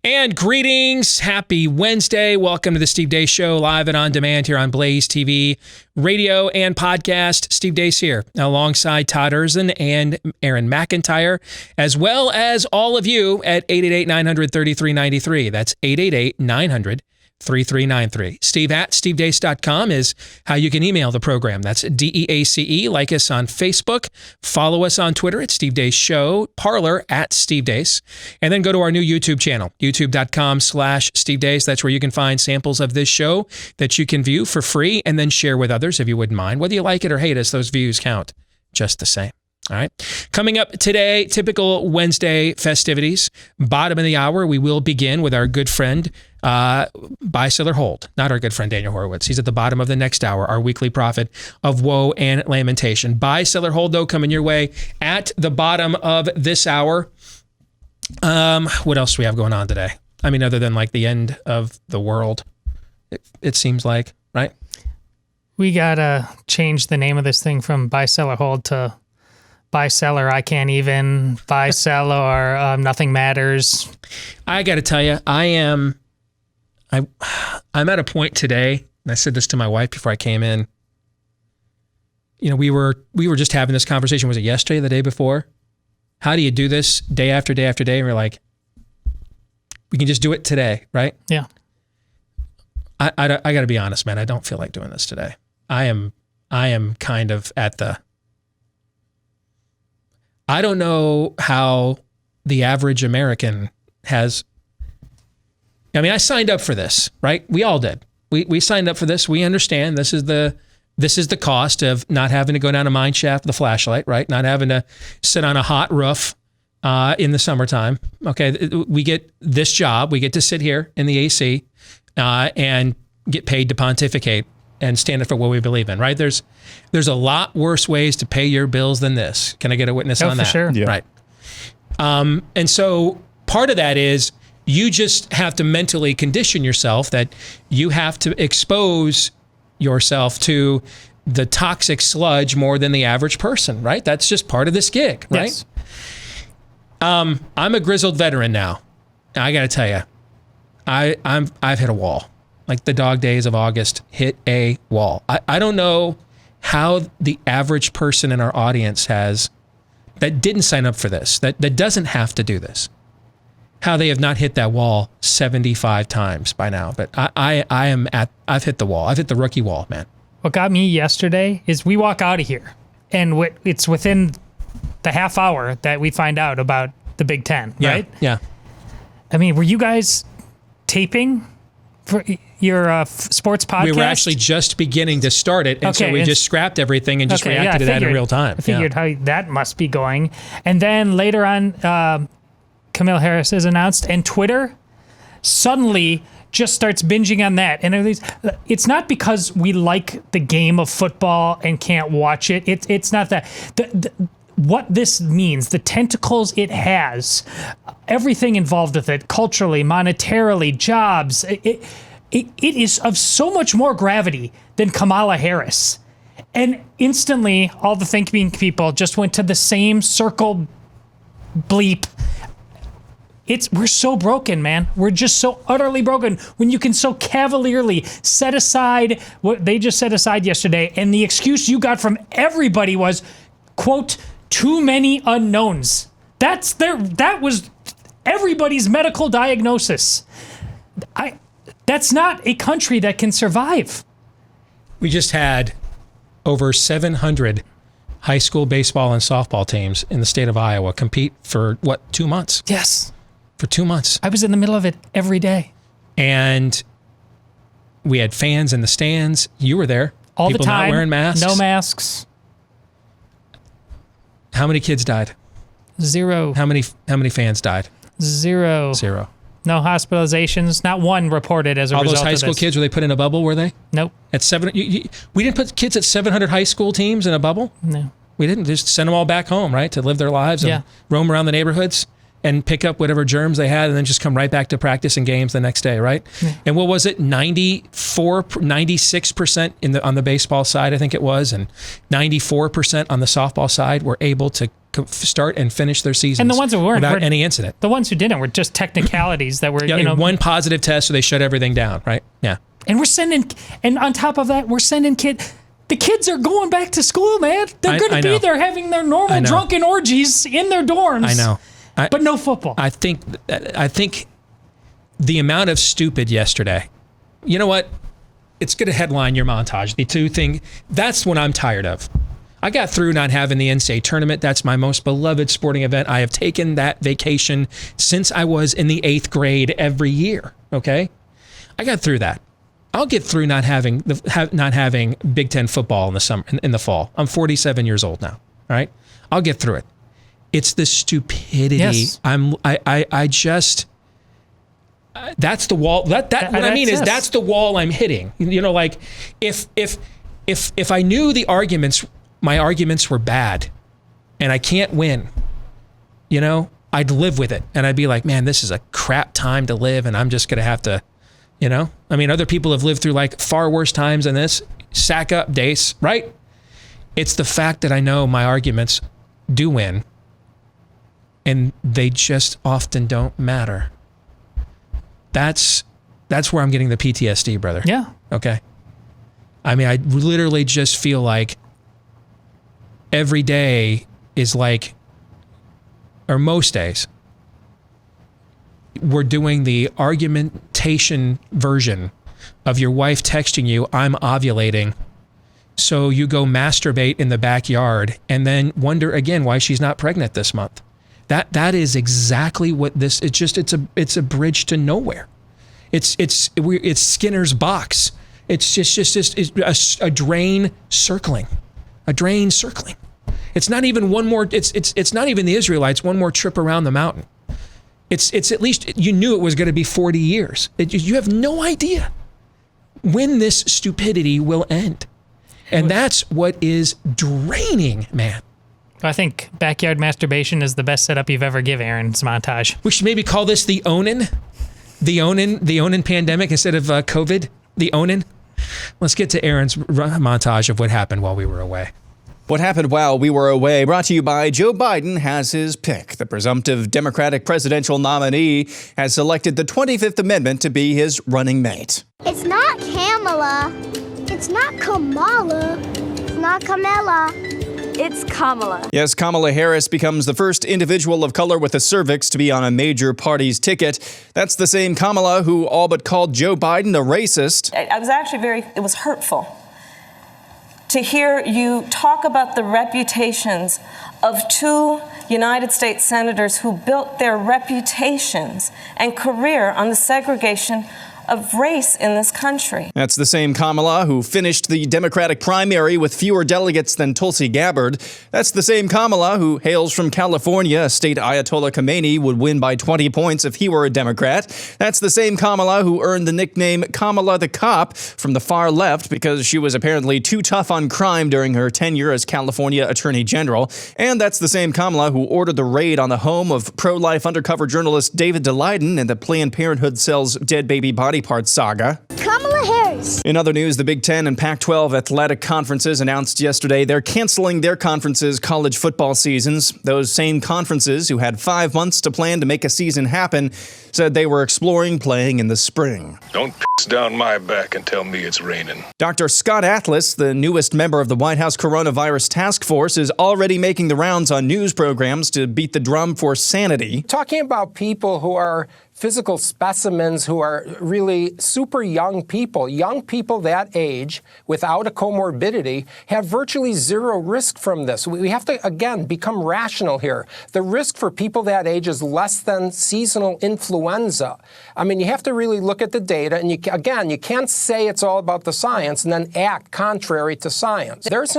And greetings. Happy Wednesday. Welcome to the Steve Deace Show, live and on demand here on BlazeTV, radio and podcast. Steve Deace here, alongside Todd Erzin and Aaron McIntyre, as well as all of you at 888-900-3393. That's 888-900-3393. Steve at stevedeace.com is how you can email the program. That's DEACE. Like us on Facebook. Follow us on Twitter at Steve Deace Show. Parler at Steve Deace. And then go to our new YouTube channel, youtube.com/Steve Deace. That's where you can find samples of this show that you can view for free and then share with others if you wouldn't mind. Whether you like it or hate us, those views count just the same. All right. Coming up today, typical Wednesday festivities. Bottom of the hour, we will begin with our good friend, Buy-Seller Hold. Not our good friend, Daniel Horowitz. He's at the bottom of the next hour, our weekly prophet of woe and lamentation. Buy-Seller Hold, though, coming your way at the bottom of this hour. What else do we have going on today? I mean, other than like the end of the world, it seems like, right? We got to change the name of this thing from Buy-Seller Hold to Buy Seller, I can't even. Buy Seller, nothing matters. I got to tell you, I'm at a point today, and I said this to my wife before I came in. You know, we were just having this conversation. Was it yesterday, the day before? How do you do this day after day after day? And we're like, we can just do it today, right? Yeah. I got to be honest, man. I don't feel like doing this today. I am kind of at the. I don't know how the average American has. I mean, I signed up for this, right? We all did. We signed up for this. We understand this is the cost of not having to go down a mine shaft with a flashlight, right? Not having to sit on a hot roof in the summertime. Okay, we get this job. We get to sit here in the AC and get paid to pontificate and stand up for what we believe in, right? There's a lot worse ways to pay your bills than this. Can I get a witness on that? For sure. Yeah. Right. And so part of that is you just have to mentally condition yourself that you have to expose yourself to the toxic sludge more than the average person, right? That's just part of this gig, right? Yes. I'm a grizzled veteran now. I got to tell you, I've hit a wall. Like the dog days of August hit a wall. I don't know how the average person in our audience that didn't sign up for this, that doesn't have to do this, how they have not hit that wall 75 times by now. But I've hit the wall. I've hit the rookie wall, man. What got me yesterday is we walk out of here and it's within the half hour that we find out about the Big Ten, right? Yeah. I mean, were you guys taping for your sports podcast? We were actually just beginning to start it, and so we just scrapped everything and just reacted to that in real time. I figured how that must be going. And then later on, Kamala Harris is announced, and Twitter suddenly just starts binging on that. And it's not because we like the game of football and can't watch it. It's not that. What this means, the tentacles it has, everything involved with it, culturally, monetarily, jobs, it is of so much more gravity than Kamala Harris. And instantly, all the thinking people just went to the same circle bleep. We're so broken, man. We're just so utterly broken when you can so cavalierly set aside what they just set aside yesterday. And the excuse you got from everybody was, quote, too many unknowns. That was everybody's medical diagnosis. That's not a country that can survive. We just had over 700 high school baseball and softball teams in the state of Iowa compete for 2 months? Yes. For 2 months. I was in the middle of it every day. And we had fans in the stands. You were there. All People the time. Not wearing masks. No masks. How many kids died? 0. How many fans died? 0. 0. No hospitalizations. Not one reported as a result of this. All those high school kids, were they put in a bubble, were they? Nope. At 7, we didn't put kids at 700 high school teams in a bubble? No. We didn't. Just send them all back home, right? To live their lives and roam around the neighborhoods and pick up whatever germs they had and then just come right back to practice and games the next day, right? Yeah. And what was it? 96% on the baseball side, I think it was, and 94% on the softball side were able to start and finish their seasons. And the ones that weren't without any incident. The ones who didn't were just technicalities that were, one positive test, so they shut everything down, right? Yeah. And and on top of that, we're sending kids. The kids are going back to school, man. They're going to be there having their normal drunken orgies in their dorms. I know. But no football. I think the amount of stupid yesterday, you know what? It's going to headline your montage. The two thing, that's what I'm tired of. I got through not having the NCAA tournament. That's my most beloved sporting event. I have taken that vacation since I was in the 8th grade every year. Okay, I got through that. I'll get through not having Big Ten football in the summer, in the fall. I'm 47 years old now. All right, I'll get through it. It's the stupidity. Yes. I just. That's the wall. What I mean is that's the wall I'm hitting. Like if I knew the arguments, my arguments were bad, and I can't win, I'd live with it, and I'd be like, man, this is a crap time to live, and I'm just gonna have to, I mean, other people have lived through like far worse times than this. Sack up, Deace, right? It's the fact that I know my arguments do win, and they just often don't matter. That's where I'm getting the PTSD, brother. Yeah. Okay. I mean, I literally just feel like every day is like, or most days, we're doing the argumentation version of your wife texting you, I'm ovulating. So you go masturbate in the backyard and then wonder again why she's not pregnant this month. That is exactly what this. It's a bridge to nowhere. It's Skinner's box. It's just a drain circling, It's not even one more. It's not even the Israelites. One more trip around the mountain. It's at least you knew it was going to be 40 years. You have no idea when this stupidity will end, and that's what is draining, man. I think backyard masturbation is the best setup you've ever given, Aaron's montage. We should maybe call this the Onin pandemic instead of COVID. The Onin. Let's get to Aaron's montage of what happened while we were away. What happened while we were away, brought to you by Joe Biden has his pick. The presumptive Democratic presidential nominee has selected the 25th Amendment to be his running mate. It's not Kamala. It's not Kamala. It's not Kamala. It's Kamala. Yes, Kamala Harris becomes the first individual of color with a cervix to be on a major party's ticket. That's the same Kamala who all but called Joe Biden a racist. I was actually it was hurtful to hear you talk about the reputations of two United States senators who built their reputations and career on the segregation of race in this country. That's the same Kamala who finished the Democratic primary with fewer delegates than Tulsi Gabbard. That's the same Kamala who hails from California, a state Ayatollah Khomeini would win by 20 points if he were a Democrat. That's the same Kamala who earned the nickname Kamala the Cop from the far left because she was apparently too tough on crime during her tenure as California Attorney General. And that's the same Kamala who ordered the raid on the home of pro-life undercover journalist David DeLayden and the Planned Parenthood sells dead baby body parts saga. Kamala Harris. In other news, the Big Ten and Pac12 athletic conferences announced yesterday they're canceling their conferences' college football seasons. Those same conferences, who had 5 months to plan to make a season happen, said they were exploring playing in the spring. Don't piss down my back and tell me it's raining. Dr. Scott Atlas, the newest member of the White House Coronavirus Task Force, is already making the rounds on news programs to beat the drum for sanity. Talking about people who are physical specimens who are really super young people that age without a comorbidity have virtually zero risk from this. We have to, again, become rational here. The risk for people that age is less than seasonal influenza. I mean, you have to really look at the data, and you can't say it's all about the science and then act contrary to science. There's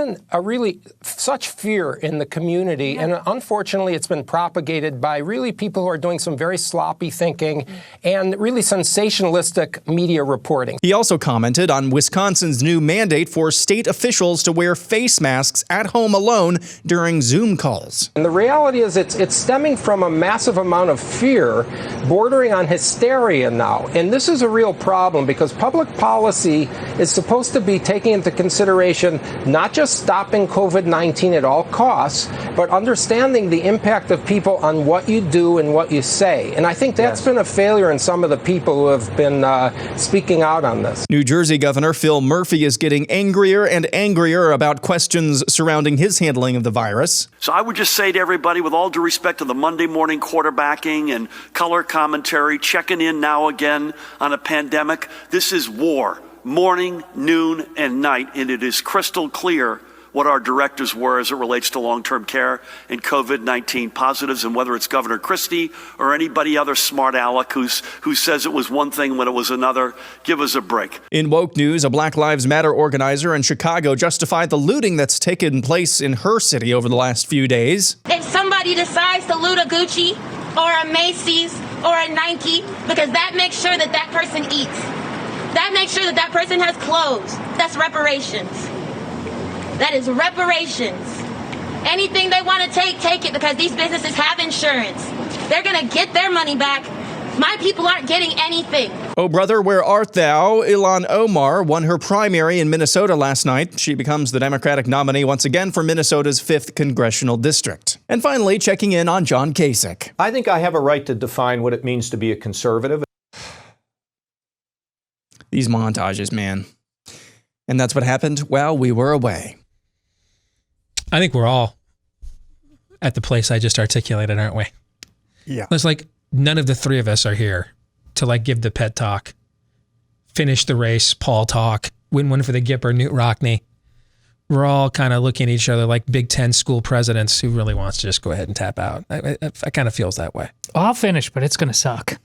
such fear in the community, and unfortunately it's been propagated by really people who are doing some very sloppy thinking reporting and really sensationalistic media reporting. He also commented on Wisconsin's new mandate for state officials to wear face masks at home alone during Zoom calls. And the reality is it's stemming from a massive amount of fear bordering on hysteria now. And this is a real problem because public policy is supposed to be taking into consideration not just stopping COVID-19 at all costs, but understanding the impact of people on what you do and what you say. And I think that's been a failure in some of the people who have been speaking out on this. New Jersey Governor Phil Murphy is getting angrier and angrier about questions surrounding his handling of the virus. So I would just say to everybody, with all due respect to the Monday morning quarterbacking and color commentary, checking in now again on a pandemic, this is war, morning, noon, and night, and it is crystal clear what our directives were as it relates to long-term care and COVID-19 positives, and whether it's Governor Christie or anybody other smart aleck who says it was one thing when it was another, give us a break. In woke news, a Black Lives Matter organizer in Chicago justified the looting that's taken place in her city over the last few days. If somebody decides to loot a Gucci or a Macy's or a Nike, because that makes sure that that person eats. That makes sure that that person has clothes. That's reparations. That is reparations. Anything they want to take it, because these businesses have insurance. They're going to get their money back. My people aren't getting anything. Oh, brother, where art thou? Ilhan Omar won her primary in Minnesota last night. She becomes the Democratic nominee once again for Minnesota's 5th congressional district. And finally, checking in on John Kasich. I think I have a right to define what it means to be a conservative. These montages, man. And that's what happened while we were away. I think we're all at the place I just articulated, aren't we? Yeah. It's like none of the three of us are here to like give the pet talk, finish the race, Paul talk, win one for the Gipper, Newt Rockney. We're all kind of looking at each other like Big Ten school presidents who really wants to just go ahead and tap out. I kind of feels that way. I'll finish, but it's going to suck.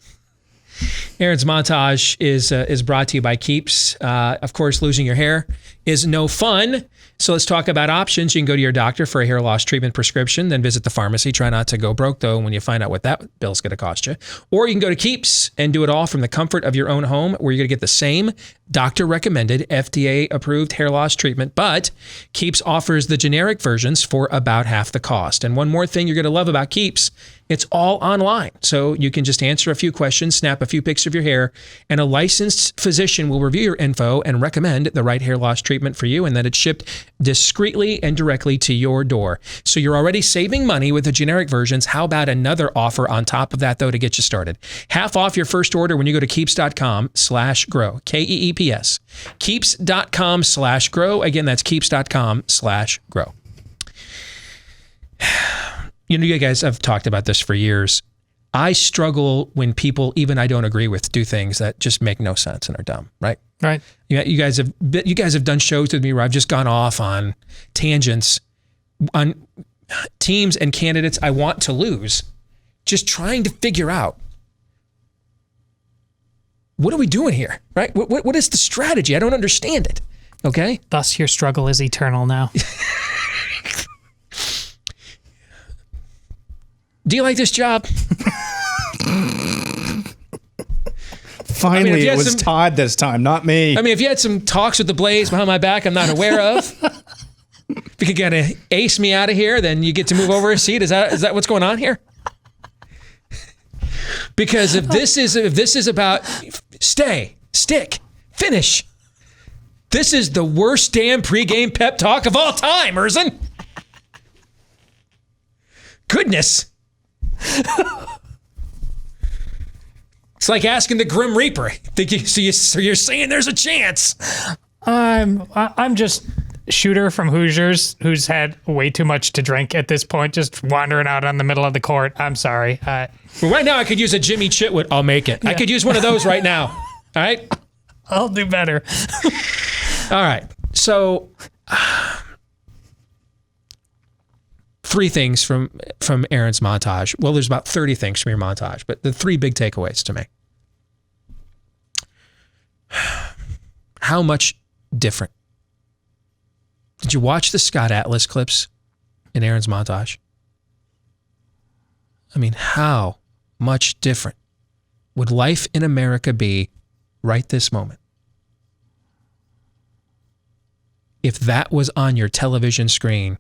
Aaron's Montage is brought to you by Keeps. Of course, losing your hair is no fun. So let's talk about options. You can go to your doctor for a hair loss treatment prescription, then visit the pharmacy. Try not to go broke, though, when you find out what that bill's going to cost you. Or you can go to Keeps and do it all from the comfort of your own home, where you're going to get the same doctor-recommended, FDA-approved hair loss treatment. But Keeps offers the generic versions for about half the cost. And one more thing you're going to love about Keeps, it's all online. So you can just answer a few questions, snap a few pics of your hair, and a licensed physician will review your info and recommend the right hair loss treatment for you, and then it's shipped discreetly and directly to your door. So you're already saving money with the generic versions. How about another offer on top of that, though, to get you started? Half off your first order when you go to keeps.com/grow. Keeps. Keeps.com/grow. Again, that's keeps.com/grow. You know, you guys have talked about this for years. I struggle when people, even I don't agree with, do things that just make no sense and are dumb, right? Right. You guys have done shows with me where I've just gone off on tangents on teams and candidates I want to lose, just trying to figure out, what are we doing here, right? What is the strategy? I don't understand it, okay? Thus, your struggle is eternal now. Do you like this job? Finally, it was Todd this time, not me. I mean, if you had some talks with the Blaze behind my back I'm not aware of, if you could kind of ace me out of here, then you get to move over a seat. Is that what's going on here? Because if this is about stick, finish, this is the worst damn pregame pep talk of all time, Erzin. Goodness. It's like asking the Grim Reaper. So you're saying there's a chance? I'm just shooter from Hoosiers who's had way too much to drink at this point, just wandering out on the middle of the court. I'm sorry. Well, right now I could use a Jimmy Chitwood. I'll make it. Yeah. I could use one of those right now. All right? I'll do better. All right. So, three things from Aaron's montage. Well, there's about 30 things from your montage, but the three big takeaways to me. How much different? Did you watch the Scott Atlas clips in Aaron's montage? I mean, how much different would life in America be right this moment if that was on your television screen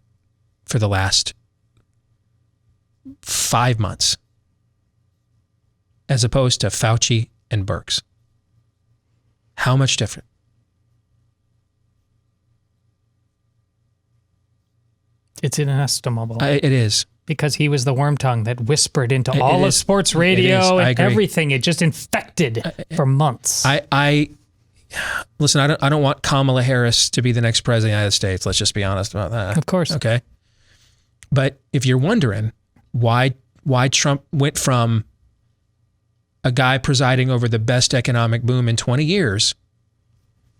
for the last 5 months, as opposed to Fauci and Birx? How much different? It's inestimable. It is. Because he was the worm tongue that whispered into all of sports radio and everything. It just infected for months. Listen, I don't want Kamala Harris to be the next president of the United States. Let's just be honest about that. Of course. Okay. But if you're wondering why Trump went from a guy presiding over the best economic boom in 20 years,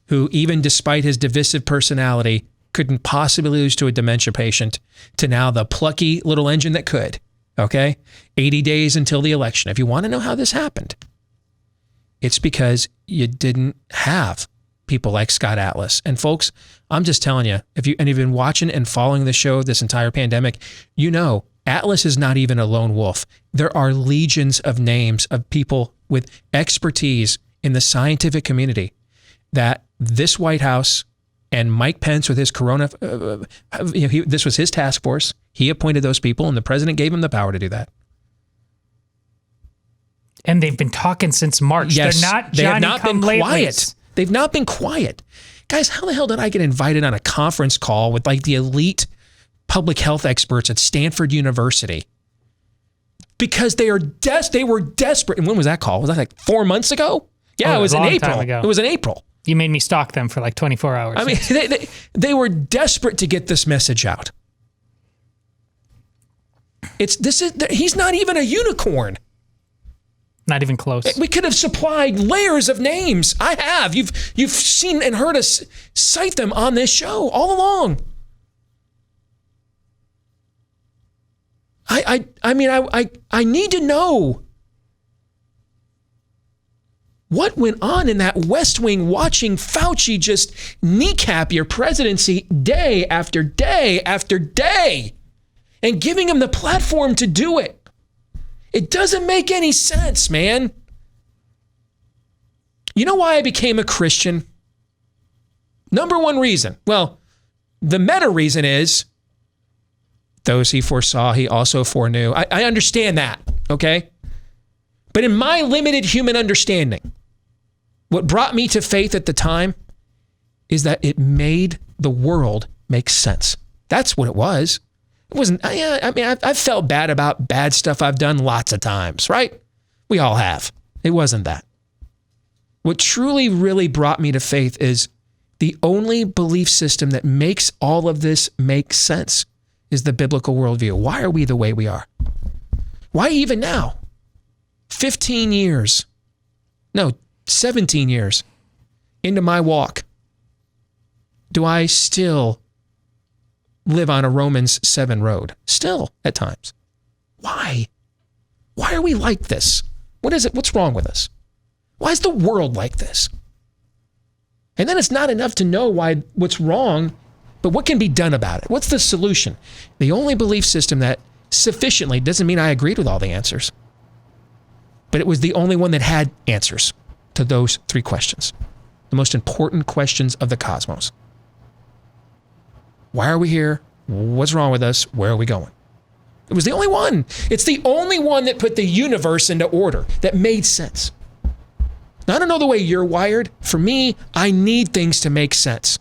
who even despite his divisive personality couldn't possibly lose to a dementia patient, to now the plucky little engine that could, okay? 80 days until the election. If you want to know how this happened, it's because you didn't have people like Scott Atlas. And folks, I'm just telling you, if you've been watching and following the show this entire pandemic, you know Atlas is not even a lone wolf. There are legions of names of people with expertise in the scientific community that this White House and Mike Pence with his this was his task force. He appointed those people, and the president gave him the power to do that. And they've been talking since March. Yes, they're not. They have not been quiet. Latelys. They've not been quiet, guys. How the hell did I get invited on a conference call with like the elite public health experts at Stanford University? Because they were desperate. And when was that call? Was that like 4 months ago? Yeah, it was in April. It was in April. You made me stalk them for like 24 hours. I mean, they were desperate to get this message out. He's not even a unicorn. Not even close. We could have supplied layers of names. I have. You've seen and heard us cite them on this show all along. I need to know what went on in that West Wing watching Fauci just kneecap your presidency day after day after day and giving him the platform to do it. It doesn't make any sense, man. You know why I became a Christian? Number one reason. Well, the meta reason is those he foresaw, he also foreknew. I understand that, okay? But in my limited human understanding, what brought me to faith at the time is that it made the world make sense. That's what it was. It wasn't, I've felt bad about bad stuff I've done lots of times, right? We all have. It wasn't that. What truly, really brought me to faith is the only belief system that makes all of this make sense is the biblical worldview. Why are we the way we are? Why even now? 17 years into my walk, do I still live on a Romans 7 road? Still, at times. Why? Why are we like this? What is it? What's wrong with us? Why is the world like this? And then it's not enough to know what's wrong, but what can be done about it? What's the solution? The only belief system that sufficiently doesn't mean I agreed with all the answers, but it was the only one that had answers to those three questions, the most important questions of the cosmos. Why are we here? What's wrong with us? Where are we going? It was the only one. It's the only one that put the universe into order, that made sense. Now, I don't know the way you're wired. For me, I need things to make sense.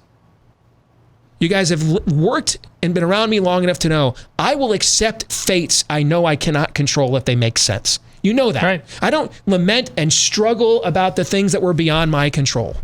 You guys have worked and been around me long enough to know I will accept fates I know I cannot control if they make sense. You know that. Right. I don't lament and struggle about the things that were beyond my control.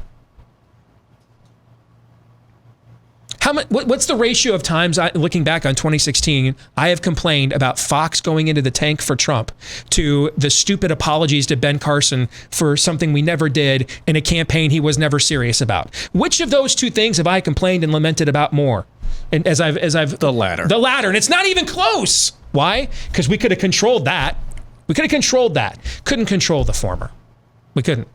What's the ratio of times, looking back on 2016, I have complained about Fox going into the tank for Trump to the stupid apologies to Ben Carson for something we never did in a campaign he was never serious about? Which of those two things have I complained and lamented about more? And as I've the latter. The latter, and it's not even close. Why? Because we could have controlled that. We could have controlled that. Couldn't control the former. We couldn't.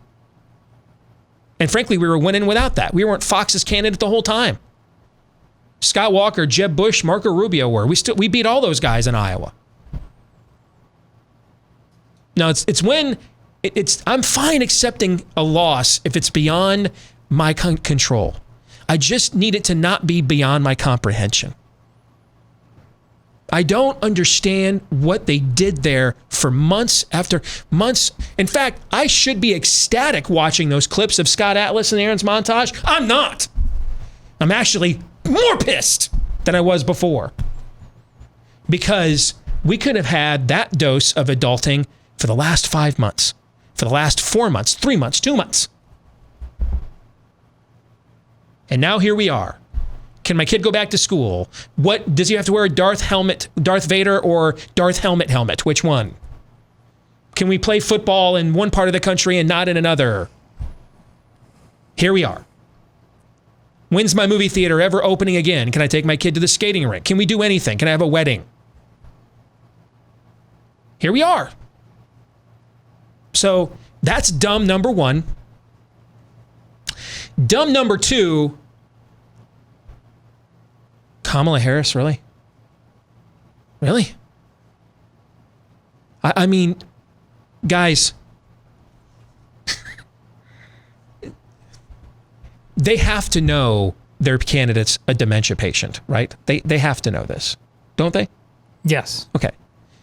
And frankly, we were winning without that. We weren't Fox's candidate the whole time. Scott Walker, Jeb Bush, Marco Rubio were. We beat all those guys in Iowa. Now, it's when I'm fine accepting a loss if it's beyond my control. I just need it to not be beyond my comprehension. I don't understand what they did there for months after months. In fact, I should be ecstatic watching those clips of Scott Atlas and Aaron's montage. I'm not. I'm actually more pissed than I was before. Because we could have had that dose of adulting for the last 5 months, for the last 4 months, 3 months, 2 months. And now here we are. Can my kid go back to school? What does he have to wear? A Darth Vader or Darth helmet? Which one? Can we play football in one part of the country and not in another? Here we are. When's my movie theater ever opening again? Can I take my kid to the skating rink? Can we do anything? Can I have a wedding? Here we are. So that's dumb number one. Dumb number two, Kamala Harris, really? Really? I mean, guys, they have to know their candidate's a dementia patient, right? They have to know this, don't they? Yes. Okay.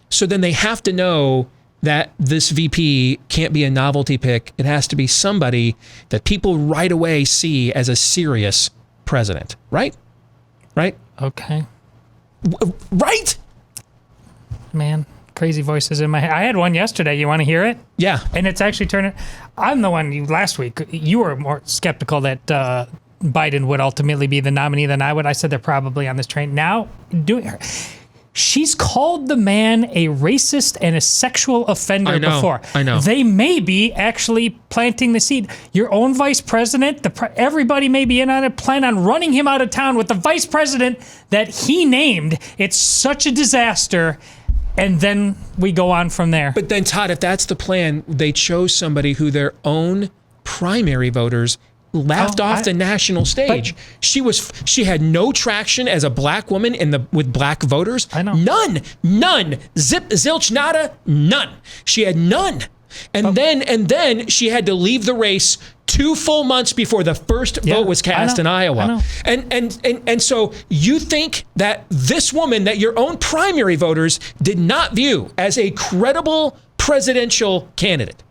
So then they have to know that this VP can't be a novelty pick. It has to be somebody that people right away see as a serious president, right? Right? Okay. Right? Man, crazy voices in my head. I had one yesterday. You want to hear it? Yeah. And it's actually turning. I'm the one last week. You were more skeptical that Biden would ultimately be the nominee than I would. I said they're probably on this train. Now, she's called the man a racist and a sexual offender before. I know. They may be actually planting the seed. Your own vice president, everybody may be in on it, plan on running him out of town with the vice president that he named. It's such a disaster. And then we go on from there. But then, Todd, if that's the plan, they chose somebody who their own primary voters laughed off the national stage. She had no traction as a black woman with black voters. I know. None. Zilch, nada, none. She had none. And then she had to leave the race 2 full months before the first vote was cast in Iowa. And so you think that this woman that your own primary voters did not view as a credible presidential candidate.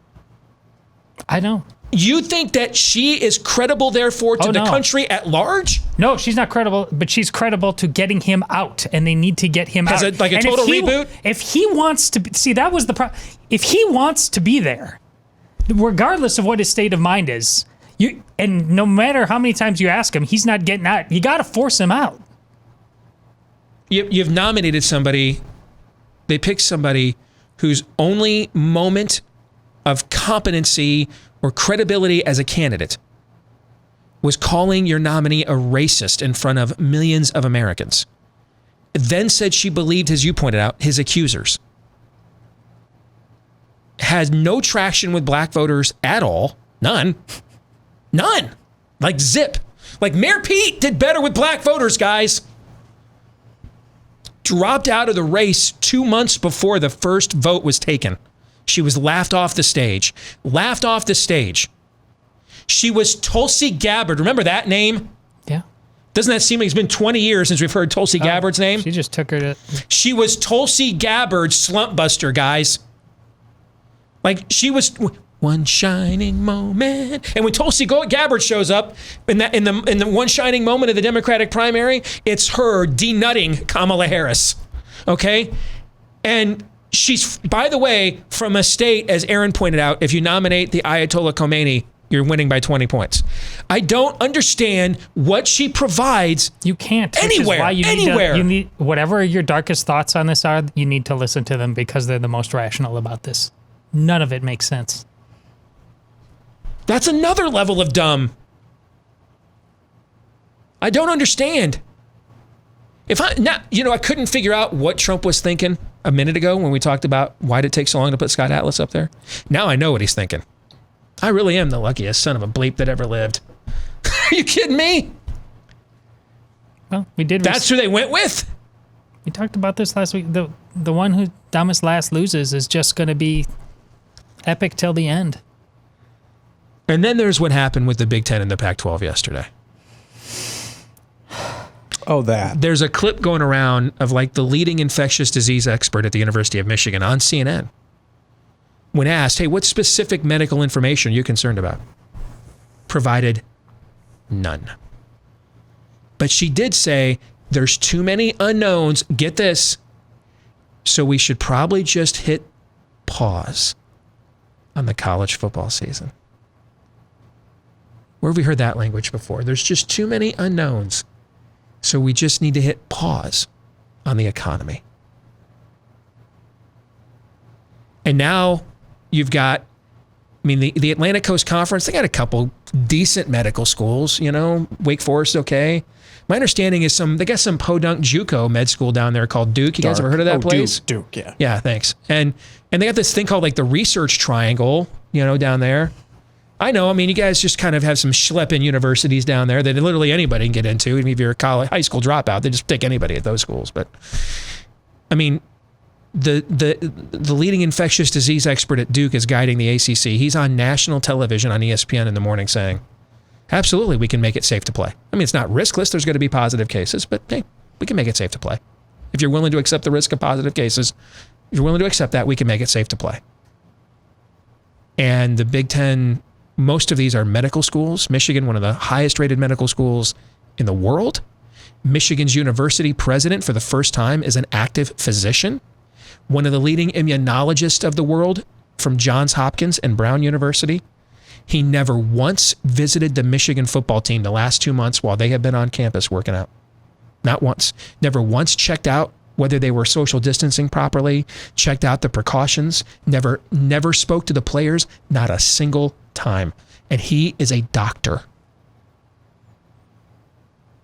I know. You think that she is credible, therefore, to the country at large? No, she's not credible, but she's credible to getting him out, and they need to get him out. Like a total reboot? If he wants to see, that was the problem. If he wants to be there, regardless of what his state of mind is, and no matter how many times you ask him, he's not getting out. You got to force him out. You've nominated somebody. They picked somebody whose only moment of competency or credibility as a candidate was calling your nominee a racist in front of millions of Americans. Then said she believed, as you pointed out, his accusers. Had no traction with black voters at all. None. Like zip. Like Mayor Pete did better with black voters, guys. Dropped out of the race 2 months before the first vote was taken. She was laughed off the stage. She was Tulsi Gabbard. Remember that name? Yeah. Doesn't that seem like it's been 20 years since we've heard Tulsi Gabbard's name? She just took her to... She was Tulsi Gabbard slump buster, guys. Like, she was one shining moment. And when Tulsi Gabbard shows up in the one shining moment of the Democratic primary, it's her denutting Kamala Harris. Okay? And she's, by the way, from a state, as Aaron pointed out, if you nominate the Ayatollah Khomeini, you're winning by 20 points. I don't understand what she provides. You can't. Anywhere. Which is why you need whatever your darkest thoughts on this are, you need to listen to them because they're the most rational about this. None of it makes sense. That's another level of dumb. I don't understand. I couldn't figure out what Trump was thinking a minute ago when we talked about why did it take so long to put Scott Atlas up there. Now I know what he's thinking. I really am the luckiest son of a bleep that ever lived. Are you kidding me? Well, we did. That's who they went with. We talked about this last week. The one who dumbest last loses is just going to be epic till the end. And then there's what happened with the Big Ten and the Pac-12 yesterday. Oh, that. There's a clip going around of like the leading infectious disease expert at the University of Michigan on CNN. When asked, hey, what specific medical information are you concerned about? Provided none. But she did say there's too many unknowns. Get this. So we should probably just hit pause on the college football season. Where have we heard that language before? There's just too many unknowns. So we just need to hit pause on the economy. And now you've got, I mean, the Atlantic Coast Conference, they got a couple decent medical schools, you know, Wake Forest, okay. My understanding is they got some podunk JUCO med school down there called Duke. You guys ever heard of that place? Duke, yeah. Yeah, thanks. And they got this thing called like the Research Triangle, you know, down there. I know, I mean, you guys just kind of have some schlepping universities down there that literally anybody can get into. Even if you're a high school dropout, they just take anybody at those schools. But, I mean, the leading infectious disease expert at Duke is guiding the ACC. He's on national television on ESPN in the morning saying, absolutely, we can make it safe to play. I mean, it's not riskless. There's going to be positive cases, but hey, we can make it safe to play. If you're willing to accept the risk of positive cases, if you're willing to accept that, we can make it safe to play. And the Big Ten, most of these are medical schools. Michigan, one of the highest rated medical schools in the world. Michigan's university president for the first time is an active physician. One of the leading immunologists of the world from Johns Hopkins and Brown University. He never once visited the Michigan football team the last 2 months while they have been on campus working out. Not once. Never once checked out whether they were social distancing properly, checked out the precautions, never spoke to the players, not a single time. And he is a doctor.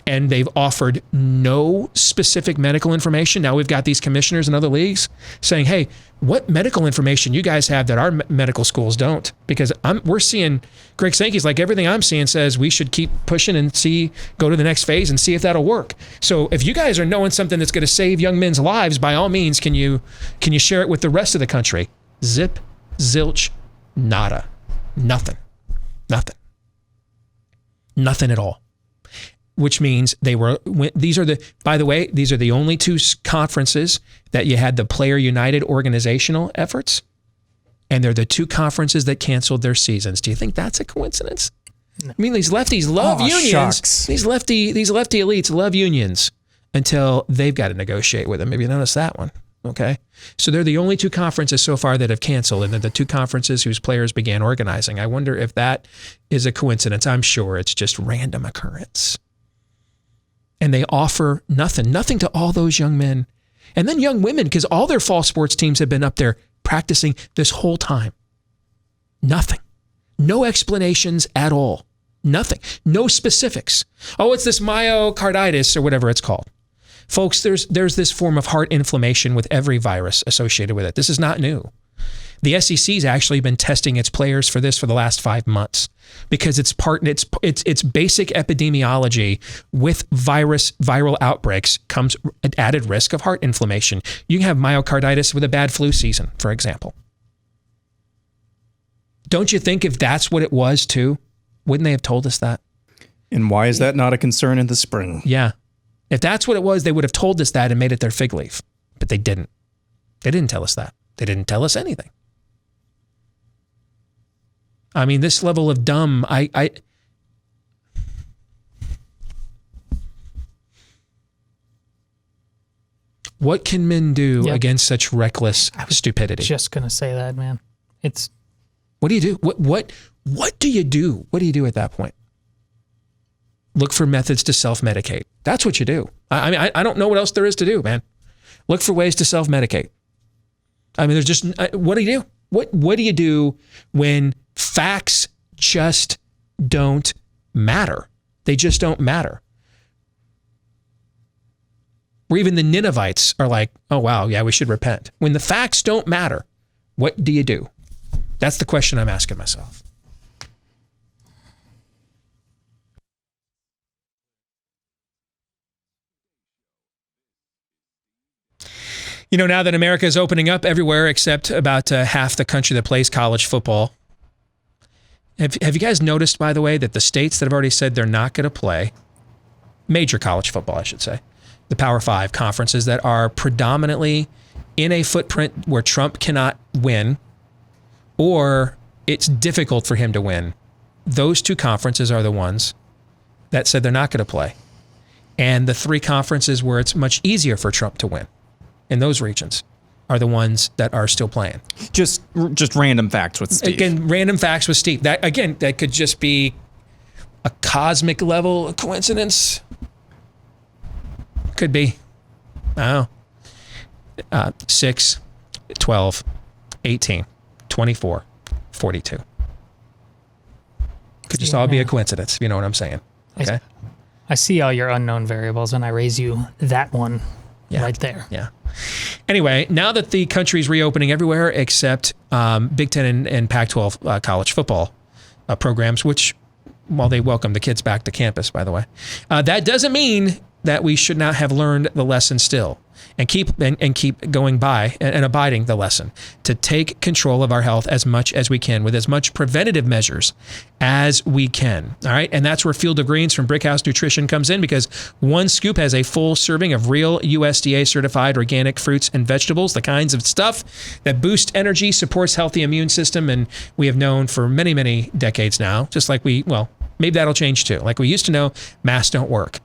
And they've offered no specific medical information. Now we've got these commissioners in other leagues saying, hey, what medical information you guys have that our medical schools don't? Because we're seeing, Greg Sankey's like, everything I'm seeing says we should keep pushing and go to the next phase and see if that'll work. So if you guys are knowing something that's going to save young men's lives, by all means, can you share it with the rest of the country? Zip, zilch, nada. Nothing at all. Which means these are the only two conferences that you had the Player United organizational efforts, and they're the two conferences that canceled their seasons. Do you think that's a coincidence? No. I mean, these lefties love unions. Shucks. These lefty elites love unions until they've got to negotiate with them. Maybe you noticed that one. Okay. So they're the only two conferences so far that have canceled, and they're the two conferences whose players began organizing. I wonder if that is a coincidence. I'm sure it's just random occurrence. And they offer nothing to all those young men. And then young women, because all their fall sports teams have been up there practicing this whole time. Nothing. No explanations at all. Nothing. No specifics. Oh, it's this myocarditis or whatever it's called. Folks, there's this form of heart inflammation with every virus associated with it. This is not new. The SEC's actually been testing its players for this for the last 5 months because it's basic epidemiology. With viral outbreaks comes an added risk of heart inflammation. You can have myocarditis with a bad flu season, for example. Don't you think if that's what it was too, wouldn't they have told us that? And why is that not a concern in the spring? Yeah. If that's what it was, they would have told us that and made it their fig leaf. But they didn't. They didn't tell us that. They didn't tell us anything. I mean, this level of dumb, what can men do against such reckless stupidity? Just going to say that, man. What do you do? What do you do? What do you do at that point? Look for methods to self-medicate. That's what you do. I mean, I don't know what else there is to do, man. Look for ways to self-medicate. I mean, there's just, what do you do? What do you do when facts just don't matter? They just don't matter. Where even the Ninevites are like, oh, wow, yeah, we should repent. When the facts don't matter, what do you do? That's the question I'm asking myself. You know, now that America is opening up everywhere except about half the country that plays college football, have you guys noticed, by the way, that the states that have already said they're not going to play major college football, I should say, the Power 5 conferences that are predominantly in a footprint where Trump cannot win or it's difficult for him to win, those two conferences are the ones that said they're not going to play. And the three conferences where it's much easier for Trump to win in those regions are the ones that are still playing. Just random facts with Steve. Again, random facts with Steve. That could just be a cosmic level coincidence. Could be. I don't know. 6, 12, 18, 24, 42. Could just all be a coincidence, if you know what I'm saying. Okay. I see all your unknown variables, and I raise you that one right there. Yeah. Anyway, now that the country's reopening everywhere except Big Ten and Pac12 college football programs, which, while they welcome the kids back to campus, by the way, that doesn't mean that we should not have learned the lesson still and keep going by and abiding the lesson to take control of our health as much as we can with as much preventative measures as we can. All right. And that's where Field of Greens from Brickhouse Nutrition comes in, because one scoop has a full serving of real USDA certified organic fruits and vegetables, the kinds of stuff that boost energy, supports healthy immune system. And we have known for many, many decades now, just like maybe that'll change too. Like we used to know, masks don't work.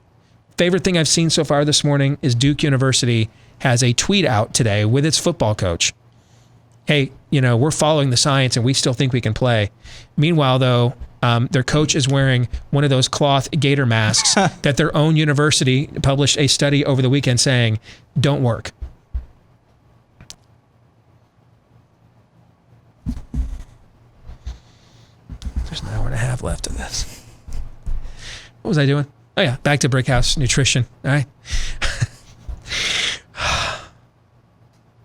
Favorite thing I've seen so far this morning is Duke University has a tweet out today with its football coach. Hey, we're following the science and we still think we can play. Meanwhile, though, their coach is wearing one of those cloth gator masks that their own university published a study over the weekend saying don't work. There's an hour and a half left of this. What was I doing? Oh, yeah, back to Brickhouse Nutrition. All right.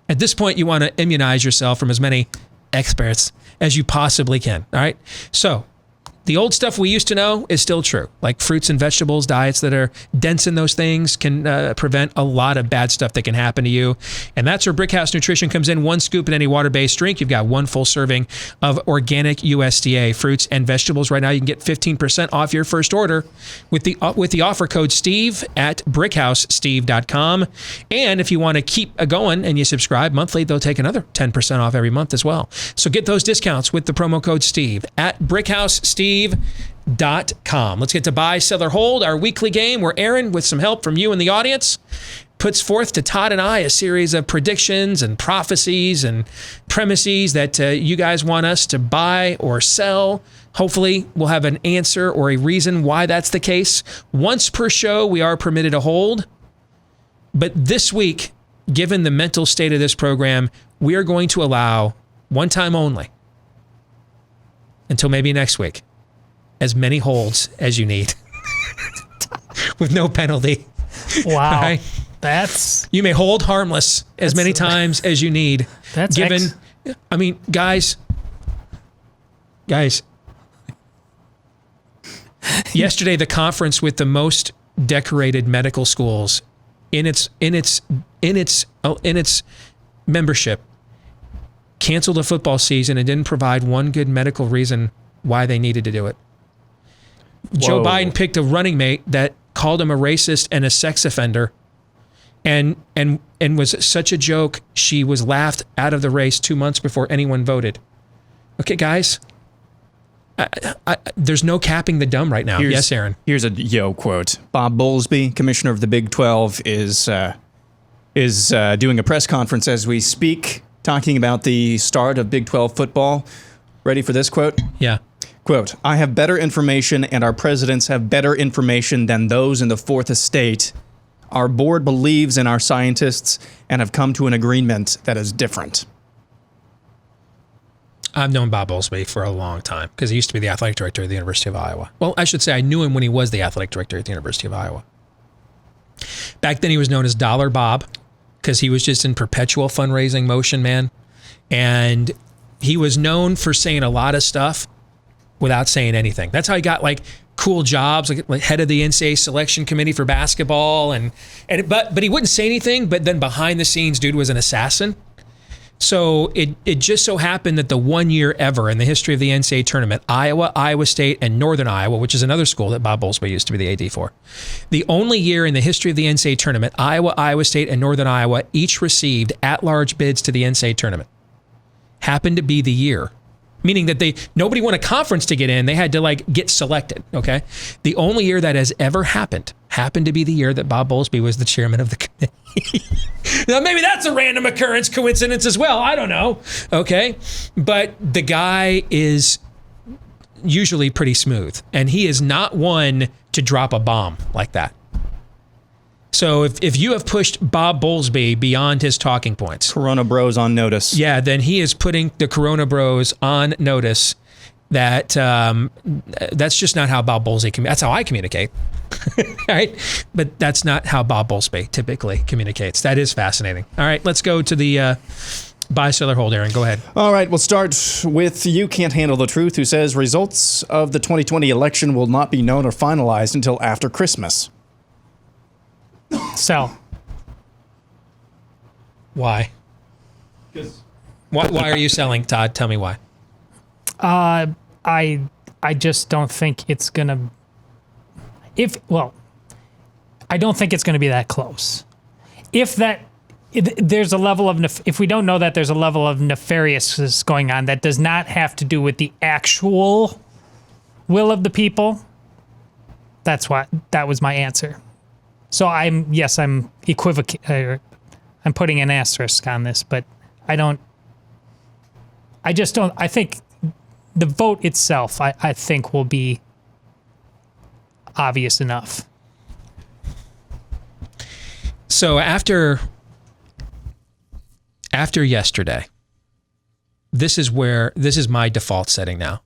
At this point, you want to immunize yourself from as many experts as you possibly can. All right. So the old stuff we used to know is still true, like fruits and vegetables, diets that are dense in those things can prevent a lot of bad stuff that can happen to you. And that's where Brickhouse Nutrition comes in. One scoop in any water-based drink. You've got one full serving of organic USDA fruits and vegetables. Right now, you can get 15% off your first order with the offer code Steve at BrickhouseSteve.com. And if you want to keep going and you subscribe monthly, they'll take another 10% off every month as well. So get those discounts with the promo code Steve at BrickhouseSteve.com. Let's get to buy, sell, or hold, our weekly game where Aaron, with some help from you in the audience, puts forth to Todd and I a series of predictions and prophecies and premises that you guys want us to buy or sell. Hopefully, we'll have an answer or a reason why that's the case. Once per show, we are permitted to hold. But this week, given the mental state of this program, we are going to allow one time only, until maybe next week, as many holds as you need with no penalty. Wow. Right? You may hold harmless as many times as you need. That's guys, yesterday the conference with the most decorated medical schools in its membership canceled a football season and didn't provide one good medical reason why they needed to do it. Whoa. Joe Biden picked a running mate that called him a racist and a sex offender and was such a joke, she was laughed out of the race 2 months before anyone voted. Okay, guys, there's no capping the dumb right now. Yes, Aaron. Here's a quote. Bob Bowlesby, commissioner of the Big 12, is doing a press conference as we speak, talking about the start of Big 12 football. Ready for this quote? Yeah. Quote, I have better information and our presidents have better information than those in the fourth estate. Our board believes in our scientists and have come to an agreement that is different. I've known Bob Bowlesby for a long time because he used to be the athletic director at the University of Iowa. Well, I should say I knew him when he was the athletic director at the University of Iowa. Back then he was known as Dollar Bob because he was just in perpetual fundraising motion, man. And he was known for saying a lot of stuff without saying anything. That's how he got cool jobs, like head of the NCAA selection committee for basketball, but he wouldn't say anything. But then behind the scenes, dude was an assassin. So it just so happened that the 1 year ever in the history of the NCAA tournament, Iowa State, and Northern Iowa, which is another school that Bob Bowlesby used to be the AD for, the only year in the history of the NCAA tournament, Iowa State, and Northern Iowa each received at-large bids to the NCAA tournament. Happened to be the year. Meaning that nobody won a conference to get in. They had to get selected, okay? The only year that has ever happened to be the year that Bob Bowlesby was the chairman of the committee. Now, maybe that's a random coincidence as well. I don't know, okay? But the guy is usually pretty smooth, and he is not one to drop a bomb like that. So if you have pushed Bob Bowlesby beyond his talking points, Corona Bros on notice. Yeah, then he is putting the Corona Bros on notice that that's just not how Bob Bowlesby that's how I communicate. Right? But that's not how Bob Bowlesby typically communicates. That is fascinating. All right, let's go to the buy, sell, or hold, Aaron. Go ahead. All right, we'll start with You Can't Handle the Truth, who says results of the 2020 election will not be known or finalized until after Christmas. Sell. Why? Why are you selling, Todd? Tell me why. I just don't think it's gonna. I don't think it's gonna be that close. There's a level of if we don't know that there's a level of nefariousness going on that does not have to do with the actual will of the people. That was my answer. So I'm equivocating. I'm putting an asterisk on this, but I think the vote itself, I think, will be obvious enough. So after yesterday, this is my default setting now.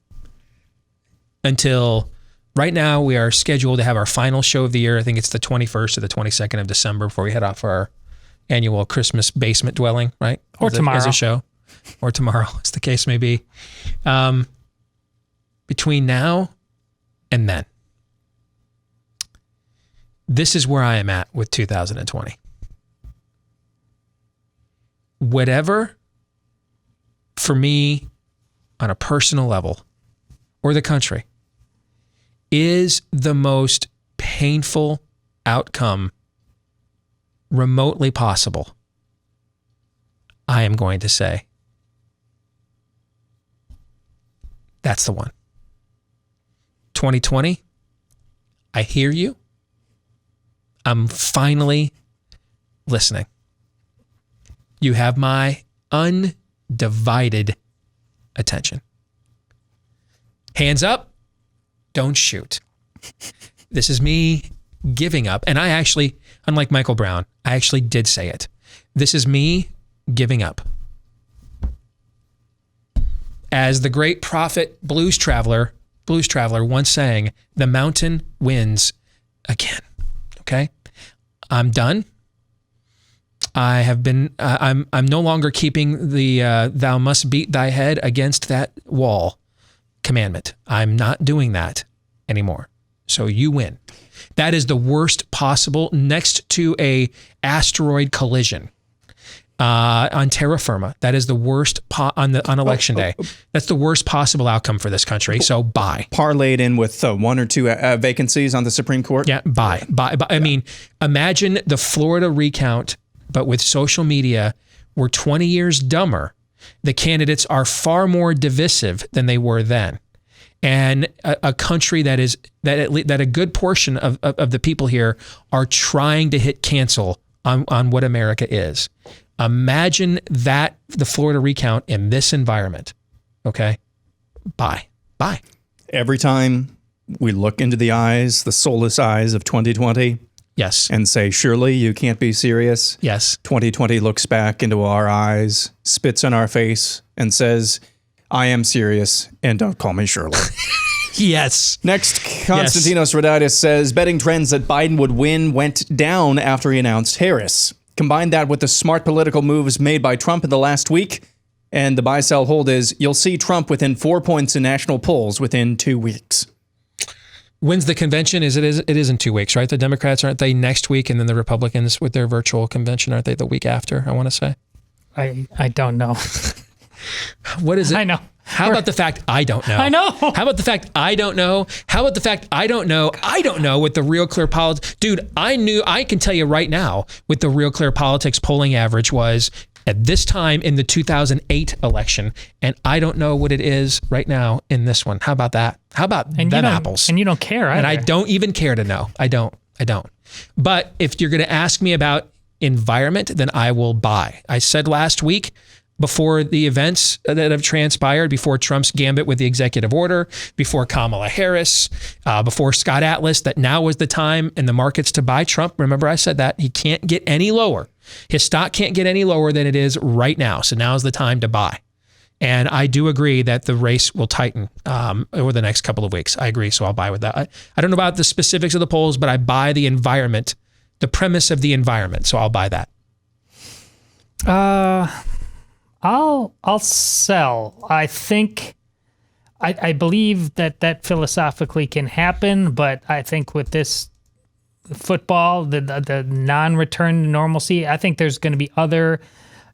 Until right now, we are scheduled to have our final show of the year. I think it's the 21st or the 22nd of December before we head off for our annual Christmas basement dwelling, right? Or tomorrow. As a show. Or tomorrow, as the case may be. Between now and then, this is where I am at with 2020. Whatever, for me, on a personal level, or the country, is the most painful outcome remotely possible, I am going to say, that's the one. 2020, I hear you. I'm finally listening. You have my undivided attention. Hands up, don't shoot. This is me giving up. And I actually, unlike Michael Brown, I actually did say it. This is me giving up. As the great prophet blues traveler once sang, the mountain wins again. Okay? I'm done. I have been, I'm no longer keeping the thou must beat thy head against that wall commandment. I'm not doing that anymore. So you win. That is the worst possible, next to a asteroid collision on terra firma. That is the worst on election day. That's the worst possible outcome for this country. So bye. Parlayed in with 1 or 2 vacancies on the Supreme Court. Yeah, bye. I mean, imagine the Florida recount, but with social media, we're 20 years dumber. The candidates are far more divisive than they were then. And a country that a good portion of the people here are trying to hit cancel on what America is. Imagine that, the Florida recount in this environment. Okay? Bye. Every time we look into the eyes, the soulless eyes of 2020, yes, and say, surely you can't be serious. Yes. 2020 looks back into our eyes, spits on our face, and says, I am serious, and don't call me Shirley. Yes. Next, Konstantinos Roditis says, betting trends that Biden would win went down after he announced Harris. Combine that with the smart political moves made by Trump in the last week, and the buy, sell, hold is, you'll see Trump within 4 points in national polls within 2 weeks. When's the convention? It is in 2 weeks, right? The Democrats, aren't they next week? And then the Republicans with their virtual convention, aren't they the week after, I want to say? I don't know. What is it? I know. How about the fact I don't know? I know. How about the fact I don't know? How about the fact I don't know? I don't know what the Real Clear Politics... Dude, I can tell you right now what the Real Clear Politics polling average was at this time in the 2008 election, and I don't know what it is right now in this one. How about that? How about them apples? And you don't care either. And I don't even care to know. I don't. But if you're going to ask me about environment, then I will buy. I said last week, before the events that have transpired, before Trump's gambit with the executive order, before Kamala Harris, before Scott Atlas, that now was the time in the markets to buy Trump. Remember, I said that he can't get any lower. His stock can't get any lower than it is right now. So now's the time to buy. And I do agree that the race will tighten over the next couple of weeks. I agree. So I'll buy with that. I don't know about the specifics of the polls, but I buy the environment, the premise of the environment. So I'll buy that. I'll sell. I think, I believe that philosophically can happen, but I think with this football, the non-return to normalcy, I think there's going to be other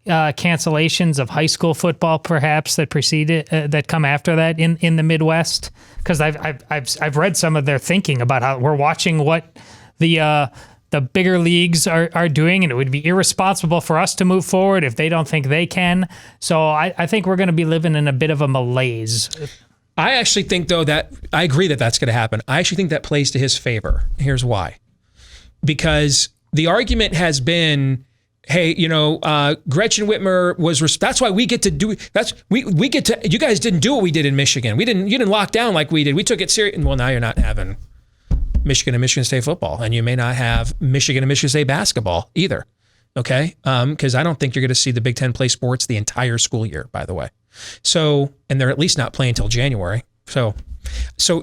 cancellations of high school football, perhaps that that come after that in the Midwest. Because I've read some of their thinking about how we're watching what the bigger leagues are doing, and it would be irresponsible for us to move forward if they don't think they can. So I think we're going to be living in a bit of a malaise. I actually think, though, that I agree that that's going to happen. I actually think that plays to his favor. Here's why. Because the argument has been, hey, Gretchen Whitmer was. That's why we get to do. We get to. You guys didn't do what we did in Michigan. You didn't lock down like we did. We took it serious. Well, now you're not having Michigan and Michigan State football, and you may not have Michigan and Michigan State basketball either. Okay, because I don't think you're going to see the Big Ten play sports the entire school year. By the way, so and they're at least not playing until January. So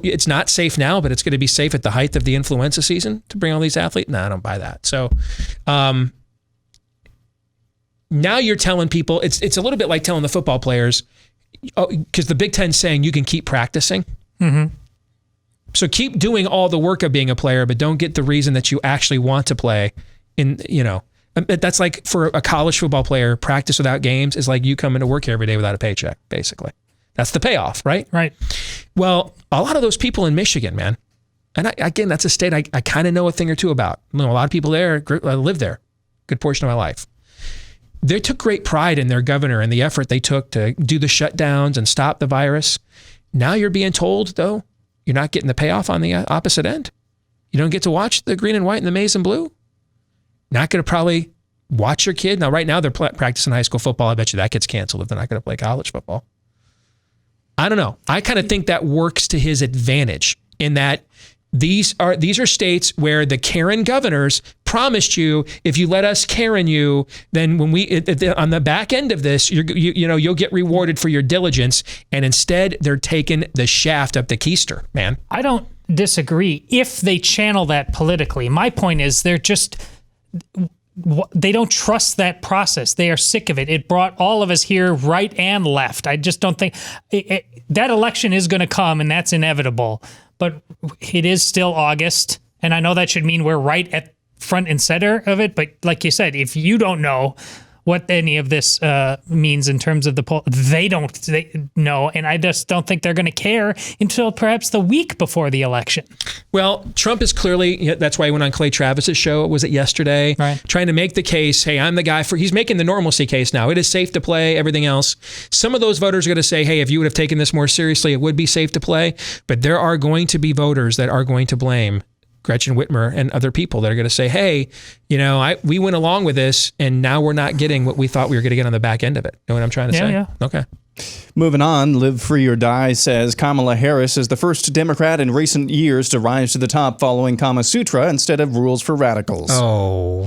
it's not safe now, but it's going to be safe at the height of the influenza season to bring all these athletes. No, I don't buy that. So now you're telling people, it's a little bit like telling the football players, because the Big Ten's saying you can keep practicing. Mm-hmm. So keep doing all the work of being a player, but don't get the reason that you actually want to play. That's like for a college football player, practice without games is like you coming to work here every day without a paycheck, basically. That's the payoff, right? Right. Well, a lot of those people in Michigan, man, and again, that's a state I kind of know a thing or two about. A lot of people there, I lived there, good portion of my life. They took great pride in their governor and the effort they took to do the shutdowns and stop the virus. Now you're being told, though, you're not getting the payoff on the opposite end. You don't get to watch the green and white and the maize and blue. Not going to probably watch your kid. Now, right now, they're practicing high school football. I bet you that gets canceled if they're not going to play college football. I don't know. I kind of think that works to his advantage in that these are states where the Karen governors promised you, if you let us Karen you, then when on the back end of this, you'll get rewarded for your diligence. And instead, they're taking the shaft up the keister, man. I don't disagree if they channel that politically. My point is they don't trust that process. They are sick of it. It brought all of us here, right and left. I just don't think that election is going to come, and that's inevitable. But it is still August, and I know that should mean we're right at front and center of it. But like you said, if you don't know what any of this means in terms of the poll, they know, and I just don't think they're going to care until perhaps the week before the election. Well, Trump is clearly, that's why he went on Clay Travis's show, was it yesterday? Right. Trying to make the case, hey, I'm the guy he's making the normalcy case now. It is safe to play, everything else. Some of those voters are going to say, hey, if you would have taken this more seriously, it would be safe to play. But there are going to be voters that are going to blame Gretchen Whitmer and other people that are going to say, hey, we went along with this and now we're not getting what we thought we were going to get on the back end of it. Know what I'm trying to say? Yeah. Okay. Moving on, Live Free or Die says Kamala Harris is the first Democrat in recent years to rise to the top following Kama Sutra instead of rules for radicals. Oh.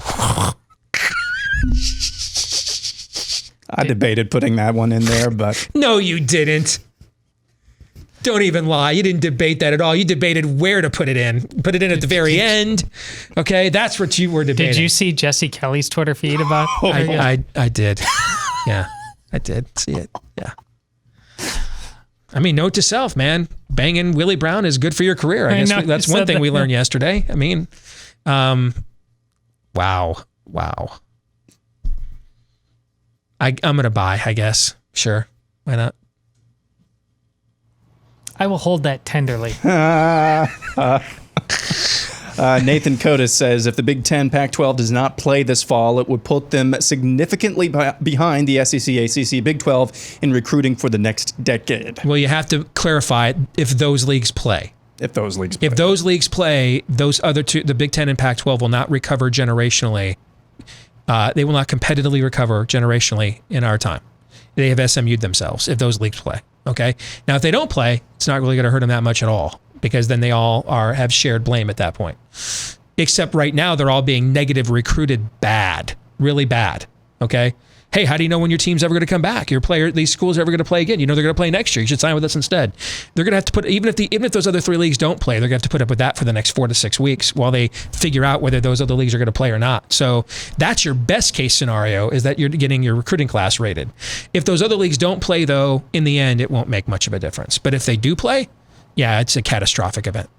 I debated putting that one in there, but... No, you didn't. Don't even lie. You didn't debate that at all. You debated where to put it in. Put it in at the very end. Okay, that's what you were debating. Did you see Jesse Kelly's Twitter feed about? I did. Yeah, I did see it. Yeah. I mean, note to self, man, banging Willie Brown is good for your career. I guess that's one thing we learned yesterday. I mean, wow. I'm going to buy, I guess. Sure. Why not? I will hold that tenderly. Nathan Kotis says if the Big Ten Pac-12 does not play this fall, it would put them significantly behind the SEC, ACC, Big 12 in recruiting for the next decade. Well, you have to clarify if those leagues play. If those leagues play, those other two, the Big Ten and Pac-12, will not recover generationally. They will not competitively recover generationally in our time. They have SMU'd themselves if those leagues play. Okay. Now, if they don't play, it's not really going to hurt them that much at all, because then they all have shared blame at that point. Except right now, they're all being negative recruited bad, really bad. Okay. Hey, how do you know when your team's ever going to come back? These schools are ever going to play again? You know they're going to play next year. You should sign with us instead. They're going to have to put, even if those other three leagues don't play, they're going to have to put up with that for the next 4 to 6 weeks while they figure out whether those other leagues are going to play or not. So that's your best case scenario, is that you're getting your recruiting class rated. If those other leagues don't play, though, in the end, it won't make much of a difference. But if they do play, yeah, it's a catastrophic event.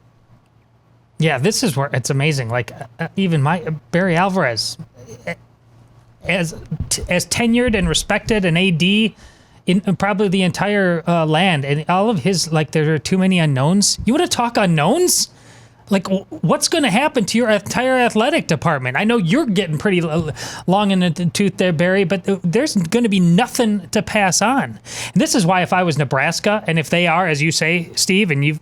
Yeah, this is where it's amazing. Like even Barry Alvarez, as tenured and respected an AD in probably the entire land, and all of his, like, there are too many unknowns. You want to talk unknowns? Like, what's going to happen to your entire athletic department? I know you're getting pretty long in the tooth there, Barry, but there's going to be nothing to pass on. And this is why, if I was Nebraska, and if they are, as you say, Steve, and you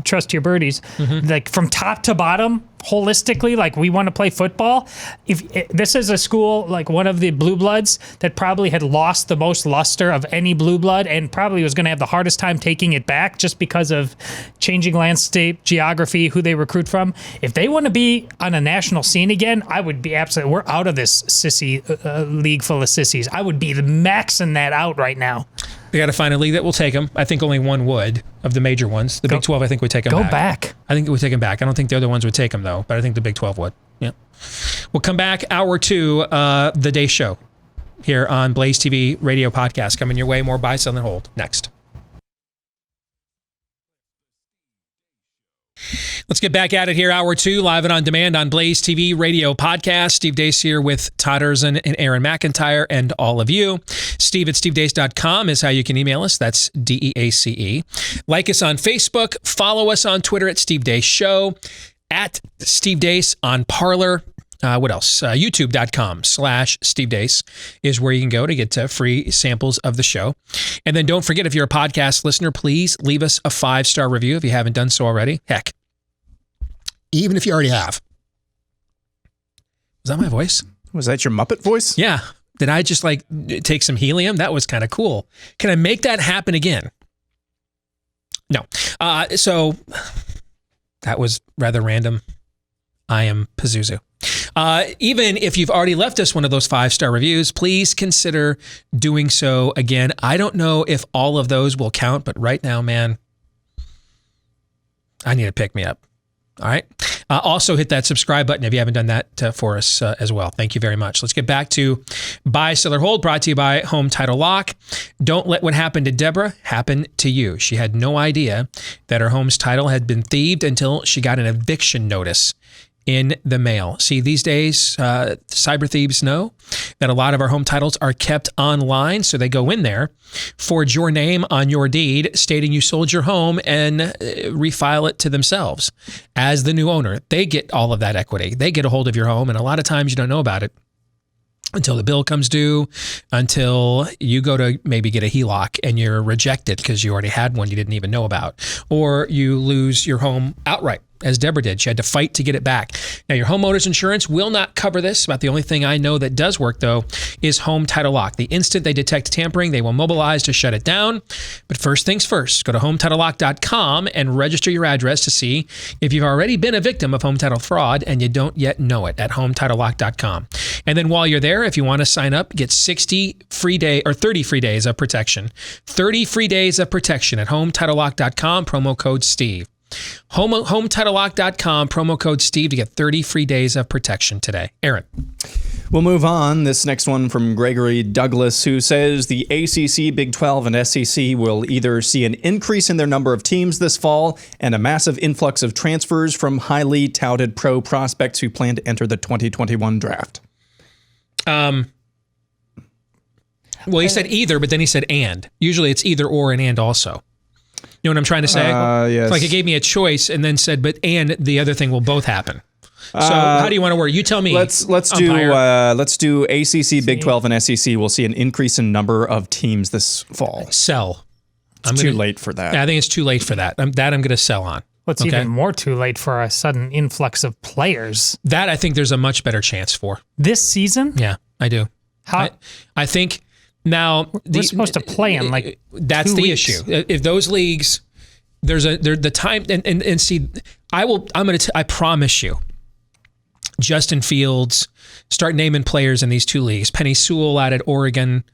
trust your birdies, like from top to bottom, holistically, like we want to play football. If this is a school like one of the blue bloods that probably had lost the most luster of any blue blood, and probably was going to have the hardest time taking it back just because of changing landscape, geography, who they recruit from. If they want to be on a national scene again, I would be absolutely, we're out of this sissy league full of sissies. I would be maxing that out right now. They got to find a league that will take them. I think only one would, of the major ones. The Big 12, I think, would take them back. Go back. I think it would take them back. I don't think the other ones would take them, though, but I think the Big 12 would. Yeah. We'll come back, hour 2, the Deace Show, here on Blaze TV radio podcast. Coming your way, more buy, sell, and hold. Next. Let's get back at it here, hour 2, live and on demand on Blaze TV radio podcast. Steve Deace here with Todd Erzin and Aaron McIntyre and all of you. Steve at stevedeace.com is how you can email us. That's DEACE. Like us on Facebook. Follow us on Twitter at Steve Deace Show. At Steve Deace on Parler. What else? YouTube.com/Steve Deace is where you can go to get free samples of the show. And then don't forget, if you're a podcast listener, please leave us a 5-star review if you haven't done so already. Heck, even if you already have. Was that my voice? Was that your Muppet voice? Yeah. Did I just take some helium? That was kind of cool. Can I make that happen again? No. So that was rather random. I am Pazuzu. Even if you've already left us one of those 5-star reviews, please consider doing so again. I don't know if all of those will count, but right now, man, I need to pick me up. All right. Also hit that subscribe button if you haven't done that for us as well. Thank you very much. Let's get back to Buy, Sell, or Hold, brought to you by Home Title Lock. Don't let what happened to Deborah happen to you. She had no idea that her home's title had been thieved until she got an eviction notice in the mail. See, these days, cyber thieves know that a lot of our home titles are kept online, so they go in there, forge your name on your deed, stating you sold your home, and refile it to themselves as the new owner. They get all of that equity. They get a hold of your home, and a lot of times you don't know about it until the bill comes due, until you go to maybe get a HELOC and you're rejected because you already had one you didn't even know about, or you lose your home outright, as Deborah did. She had to fight to get it back. Now, your homeowner's insurance will not cover this. About the only thing I know that does work, though, is Home Title Lock. The instant they detect tampering, they will mobilize to shut it down. But first things first, go to HometitleLock.com and register your address to see if you've already been a victim of home title fraud and you don't yet know it at HometitleLock.com. And then while you're there, if you want to sign up, get 30 free days of protection. 30 free days of protection at HometitleLock.com, promo code Steve. HomeTitleLock.com, promo code Steve to get 30 free days of protection today. Aaron. We'll move on. This next one from Gregory Douglas, who says the ACC, Big 12, and SEC will either see an increase in their number of teams this fall and a massive influx of transfers from highly touted pro prospects who plan to enter the 2021 draft. Well, he said either, but then he said and. Usually it's either or and also. You know what I'm trying to say? Yes. It's like it gave me a choice and then said, but and the other thing will both happen. So how do you want to word? You tell me. Let's do ACC, Big 12, and SEC. We'll see an increase in number of teams this fall. Sell. It's too late for that. I think it's too late for that. I'm going to sell on. Well, it's even more too late for a sudden influx of players. That I think there's a much better chance for. This season? Yeah, I do. How? I think now we're supposed to play in like that's 2 the weeks. issue. If those leagues, the time and see, I promise you, Justin Fields, start naming players in these 2 leagues. Penny Sewell out at Oregon,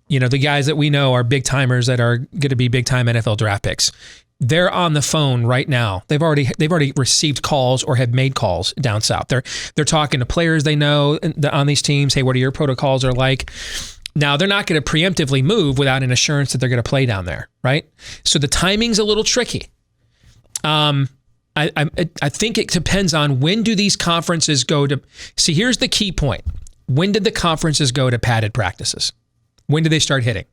the guys that we know are big timers that are going to be big time NFL draft picks. They're on the phone right now. They've already received calls or have made calls down south. They're talking to players they know on these teams. Hey, what are your protocols are like? Now they're not going to preemptively move without an assurance that they're going to play down there, right? So the timing's a little tricky. I think it depends on when do these conferences go to. See, here's the key point. When did the conferences go to padded practices? When did they start hitting?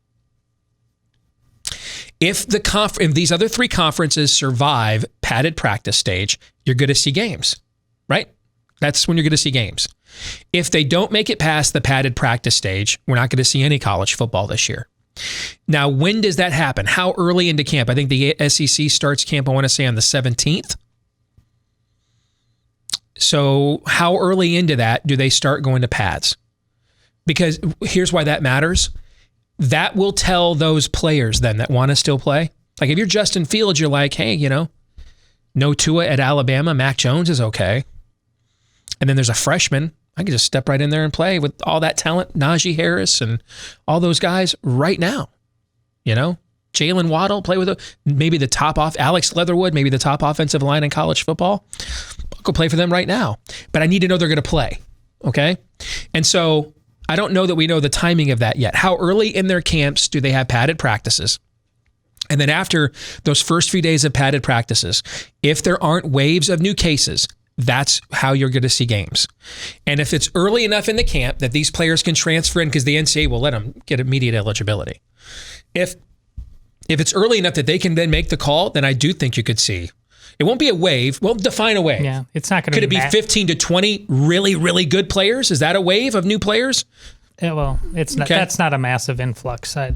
If these other 3 conferences survive padded practice stage, you're going to see games, right? That's when you're going to see games. If they don't make it past the padded practice stage, we're not going to see any college football this year. Now, when does that happen? How early into camp? I think the SEC starts camp, I want to say, on the 17th. So how early into that do they start going to pads? Because here's why that matters. That will tell those players then that want to still play. Like if you're Justin Fields, you're like, hey, no Tua at Alabama, Mac Jones is okay. And then there's a freshman. I can just step right in there and play with all that talent, Najee Harris and all those guys right now. Jalen Waddle, play with maybe the top off, Alex Leatherwood, maybe the top offensive line in college football. I'll go play for them right now. But I need to know they're going to play, okay? And so I don't know that we know the timing of that yet. How early in their camps do they have padded practices? And then after those first few days of padded practices, if there aren't waves of new cases, that's how you're going to see games. And if it's early enough in the camp that these players can transfer in because the NCAA will let them get immediate eligibility. If it's early enough that they can then make the call, then I do think you could see. It won't be a wave. Well, define a wave. Yeah, it's not going to be. Could it be 15 to 20 really, really good players? Is that a wave of new players? Yeah, well, it's not. Okay. That's not a massive influx. A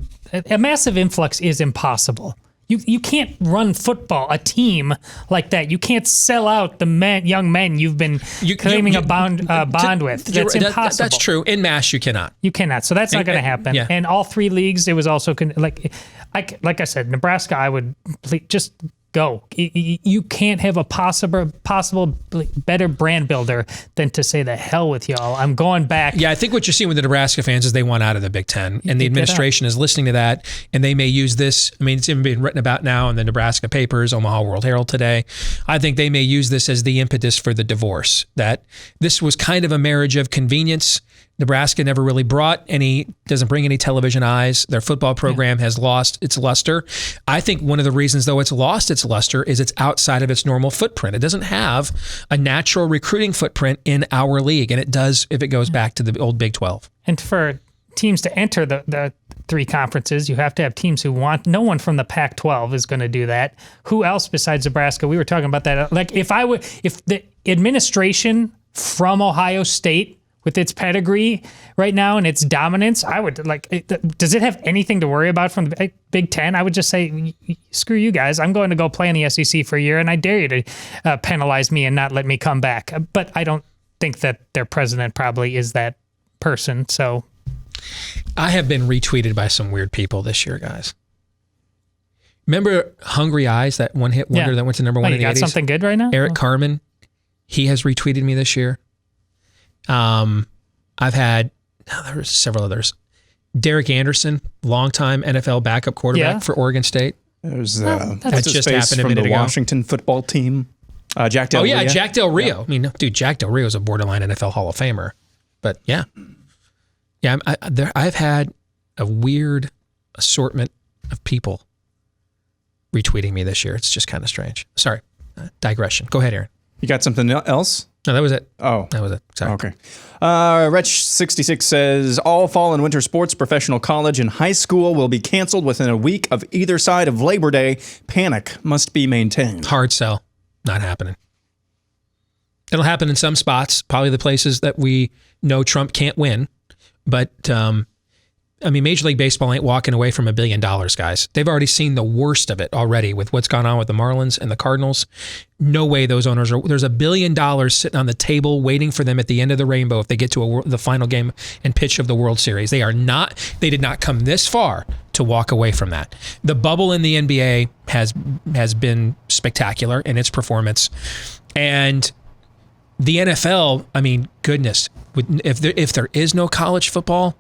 massive influx is impossible. You can't run football, a team like that. You can't sell out the young men you've been claiming a bond with. That's impossible. That's true. In mass, you cannot. You cannot. So that's not going to happen. Yeah. And all 3 leagues, it was also like I said, Nebraska. I would just go. You can't have a possible better brand builder than to say the hell with y'all. I'm going back. Yeah, I think what you're seeing with the Nebraska fans is they want out of the Big Ten, and the administration is listening to that, and they may use this. I mean, it's even been written about now in the Nebraska papers, Omaha World Herald today. I think they may use this as the impetus for the divorce, that this was kind of a marriage of convenience. Nebraska never really doesn't bring any television eyes. Their football program has lost its luster. I think one of the reasons, though, it's lost its luster is it's outside of its normal footprint. It doesn't have a natural recruiting footprint in our league, and it does if it goes back to the old Big 12. And for teams to enter the 3 conferences, you have to have teams who want. No one from the Pac12 is going to do that. Who else besides Nebraska? We were talking about that. Like if the administration from Ohio State, with its pedigree right now and its dominance, I would does it have anything to worry about from the Big Ten? I would just say, screw you guys. I'm going to go play in the SEC for a year, and I dare you to penalize me and not let me come back. But I don't think that their president probably is that person. So I have been retweeted by some weird people this year, guys. Remember Hungry Eyes, that one-hit wonder that went to number 1 in the 80s? You got something good right now? Eric Carmen, he has retweeted me this year. I've had, there were several others. Derek Anderson, longtime NFL backup quarterback for Oregon State. There's that what's his just face happened a from minute the ago. Washington football team. Jack Del Rio. Oh, yeah, Jack Del Rio. Yeah. I mean, dude, Jack Del Rio is a borderline NFL Hall of Famer. But, yeah. Yeah, I've had a weird assortment of people retweeting me this year. It's just kind of strange. Sorry. Digression. Go ahead, Aaron. You got something else? No, that was it. Oh. That was it. Sorry. Okay. Wretch66 says, all fall and winter sports, professional college and high school will be canceled within a week of either side of Labor Day. Panic must be maintained. Hard sell. Not happening. It'll happen in some spots, probably the places that we know Trump can't win. But, I mean, Major League Baseball ain't walking away from $1 billion, guys. They've already seen the worst of it already with what's gone on with the Marlins and the Cardinals. No way those owners are. There's $1 billion sitting on the table waiting for them at the end of the rainbow if they get to the final game and pitch of the World Series. They did not come this far to walk away from that. The bubble in the NBA has been spectacular in its performance. And the NFL, I mean, goodness, if there is no college football,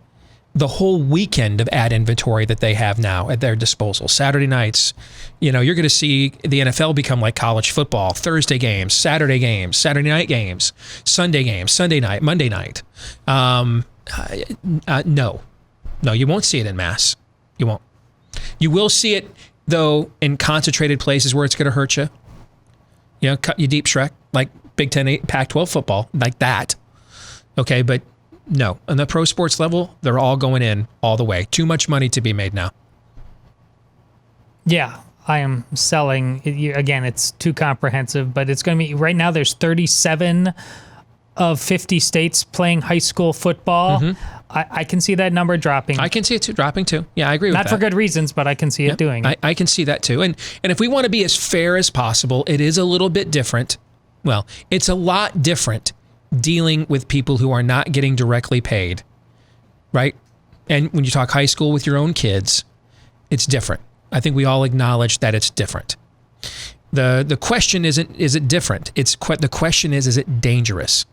the whole weekend of ad inventory that they have now at their disposal, Saturday nights, you're going to see the NFL become like college football, Thursday games, Saturday night games, Sunday night, Monday night. No, you won't see it en masse. You won't. You will see it, though, in concentrated places where it's going to hurt you. Cut you deep, Shrek, like Big Ten, Pac-12 football, like that. Okay, but no, on the pro sports level, they're all going in all the way. Too much money to be made now. Yeah, I am selling. Again, it's too comprehensive, but it's going to be, right now there's 37 of 50 states playing high school football. Mm-hmm. I can see that number dropping. I can see it dropping too. Yeah, I agree with that. Not for good reasons, but I can see it doing it. I can see that too. And if we want to be as fair as possible, it is a little bit different. Well, it's a lot different dealing with people who are not getting directly paid, right? And when you talk high school with your own kids, it's different. I think we all acknowledge that it's different. The question isn't, is it different? The question is it dangerous?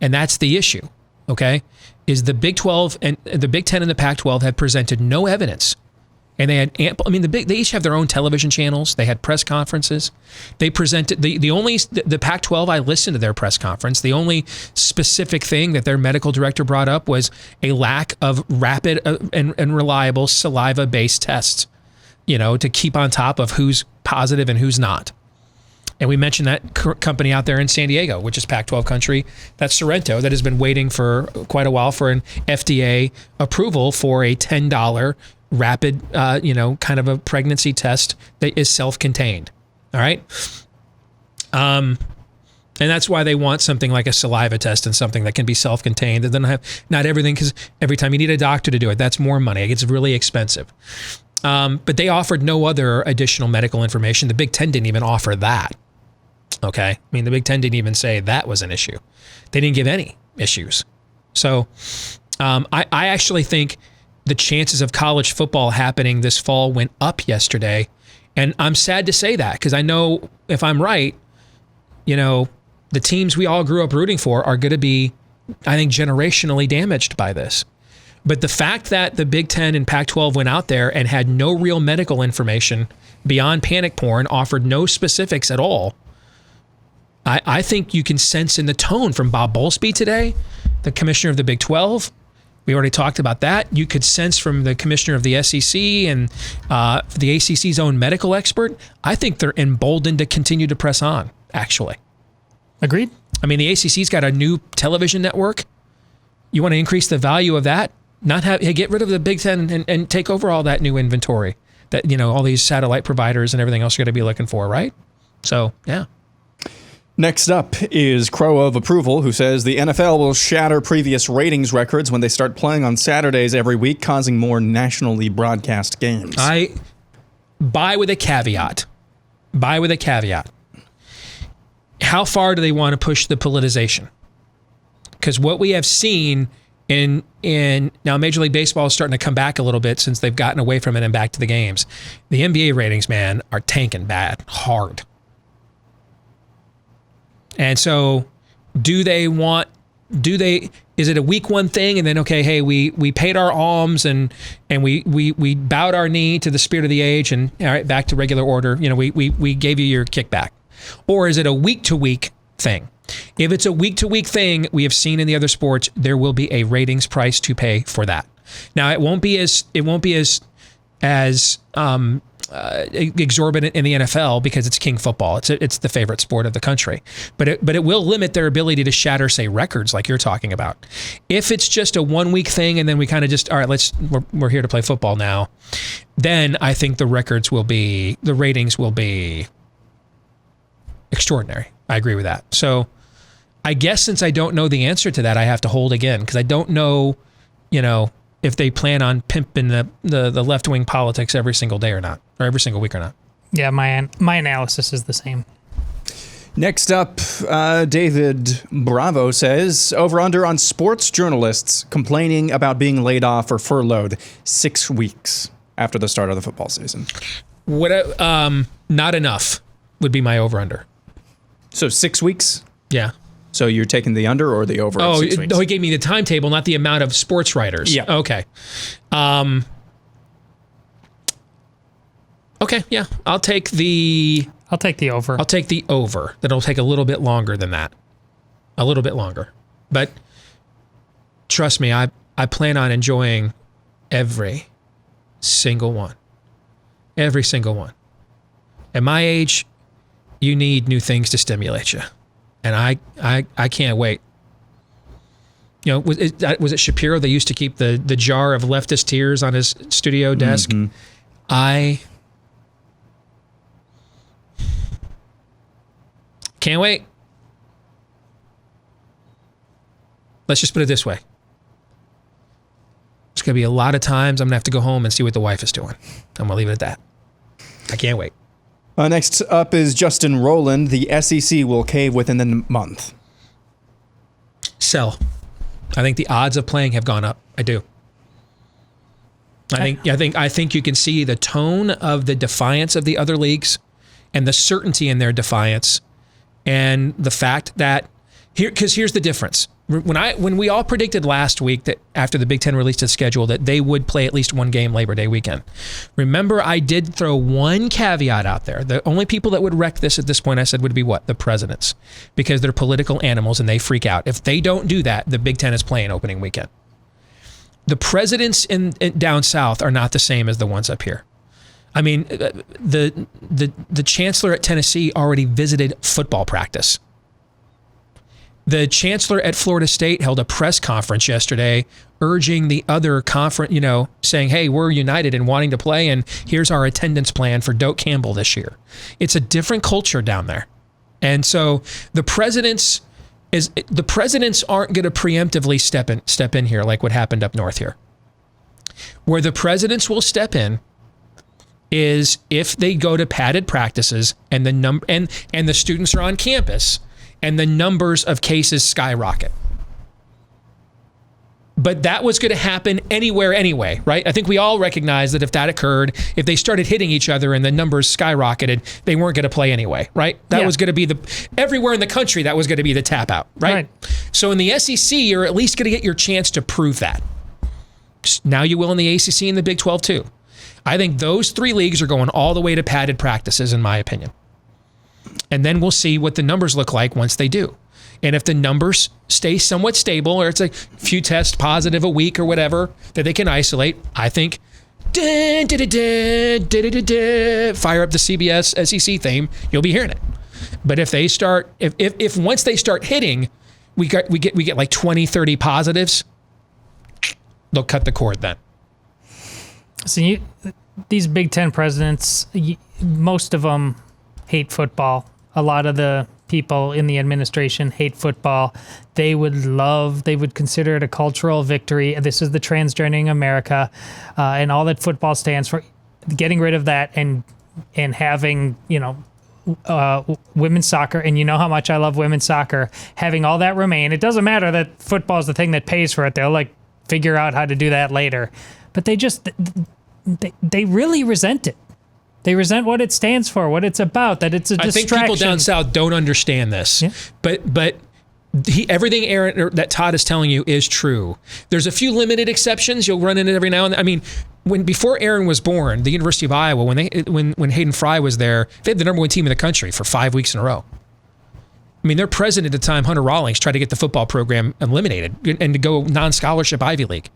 And that's the issue, okay? Is the Big 12 and the Big 10 and the Pac-12 have presented no evidence. And they had ample, they each have their own television channels. They had press conferences. They presented, the Pac-12, I listened to their press conference. The only specific thing that their medical director brought up was a lack of rapid and reliable saliva-based tests, to keep on top of who's positive and who's not. And we mentioned that company out there in San Diego, which is Pac-12 country. That's Sorrento, that has been waiting for quite a while for an FDA approval for a $10 rapid, kind of a pregnancy test that is self-contained. All right. And that's why they want something like a saliva test and something that can be self-contained. That don't have not everything, because every time you need a doctor to do it, that's more money. It gets really expensive. But they offered no other additional medical information. The Big Ten didn't even offer that. Okay. I mean, the Big Ten didn't even say that was an issue. They didn't give any issues. So I actually think the chances of college football happening this fall went up yesterday. And I'm sad to say that, because I know if I'm right, the teams we all grew up rooting for are going to be, I think, generationally damaged by this. But the fact that the Big Ten and Pac-12 went out there and had no real medical information beyond panic porn, offered no specifics at all, I think you can sense in the tone from Bob Bowlesby today, the commissioner of the Big 12. We already talked about that. You could sense from the commissioner of the SEC and the ACC's own medical expert. I think they're emboldened to continue to press on, actually. Agreed. I mean, the ACC's got a new television network. You want to increase the value of that? Get rid of the Big Ten and take over all that new inventory that, all these satellite providers and everything else are going to be looking for, right? So, yeah. Next up is Crow of Approval, who says the NFL will shatter previous ratings records when they start playing on Saturdays every week, causing more nationally broadcast games. I buy with a caveat. How far do they want to push the politicization? Because what we have seen in now Major League Baseball is starting to come back a little bit since they've gotten away from it and back to the games. The NBA ratings, man, are tanking bad, hard. And so do they want is it a week one thing, and then okay, hey, we paid our alms and we bowed our knee to the spirit of the age, and all right, back to regular order. We gave you your kickback, or is it a week to week thing? If it's a week to week thing, we have seen in the other sports, there will be a ratings price to pay for that. Now it won't be as exorbitant in the NFL because it's king football. It's the favorite sport of the country. But it will limit their ability to shatter, say, records like you're talking about. If it's just a 1 week thing and then we kind of just, all right, we're here to play football now, then I think the ratings will be extraordinary. I agree with that. So I guess since I don't know the answer to that, I have to hold again because I don't know, if they plan on pimping the left-wing politics every single day or not, or every single week or not. Yeah, my analysis is the same. Next up, David Bravo says, over-under on sports journalists complaining about being laid off or furloughed 6 weeks after the start of the football season. Not enough would be my over-under. So 6 weeks? Yeah. So you're taking the under or the over? 6 weeks? No, he gave me the timetable, not the amount of sports writers. Yeah. Okay. Okay. Yeah. I'll take the over. I'll take the over. That'll take a little bit longer than that. A little bit longer. But trust me, I plan on enjoying every single one. Every single one. At my age, you need new things to stimulate you. And I can't wait. Was it Shapiro that used to keep the jar of leftist tears on his studio desk? Mm-hmm. I can't wait. Let's just put it this way. It's going to be a lot of times I'm going to have to go home and see what the wife is doing. I'm going to leave it at that. I can't wait. Next up is Justin Rowland. The SEC will cave within the month. Sell. I think the odds of playing have gone up. I do. I think you can see the tone of the defiance of the other leagues and the certainty in their defiance, and the fact that here's the difference. When we all predicted last week that after the Big Ten released its schedule that they would play at least one game Labor Day weekend. Remember, I did throw one caveat out there. The only people that would wreck this at this point, I said, would be what? The presidents. Because they're political animals and they freak out. If they don't do that, the Big Ten is playing opening weekend. The presidents in down south are not the same as the ones up here. I mean, the chancellor at Tennessee already visited football practice. The chancellor at Florida State held a press conference yesterday urging the other conference, saying, hey, we're united in wanting to play, and here's our attendance plan for Doak Campbell this year. It's a different culture down there. And so the presidents aren't going to preemptively step in here like what happened up north here. Where the presidents will step in is if they go to padded practices and the students are on campus and the numbers of cases skyrocket. But that was going to happen anywhere anyway, right? I think we all recognize that if that occurred, if they started hitting each other and the numbers skyrocketed, they weren't going to play anyway, right? That was going to be everywhere in the country, that was going to be the tap out, right? So in the SEC, you're at least going to get your chance to prove that. Now you will in the ACC and the Big 12 too. I think those three leagues are going all the way to padded practices, in my opinion. And then we'll see what the numbers look like once they do. And if the numbers stay somewhat stable, or it's a few tests positive a week or whatever that they can isolate, I think fire up the CBS SEC theme, you'll be hearing it. But if they start, if once they start hitting, we get like 20, 30 positives, they'll cut the cord then. So these Big Ten presidents, most of them hate football. A lot of the people in the administration hate football. They would consider it a cultural victory. This is the transgendering America, and all that football stands for. Getting rid of that and having, women's soccer, and you know how much I love women's soccer, having all that remain. It doesn't matter that football is the thing that pays for it. They'll figure out how to do that later. But they really resent it. They resent what it stands for, what it's about, that it's a distraction. I think people down south don't understand this. Yeah. But everything Aaron that Todd is telling you is true. There's a few limited exceptions you'll run into every now and then. I mean, before Aaron was born, the University of Iowa, when Hayden Fry was there, they had the number one team in the country for 5 weeks in a row. I mean, their president at the time, Hunter Rawlings, tried to get the football program eliminated and to go non-scholarship Ivy League.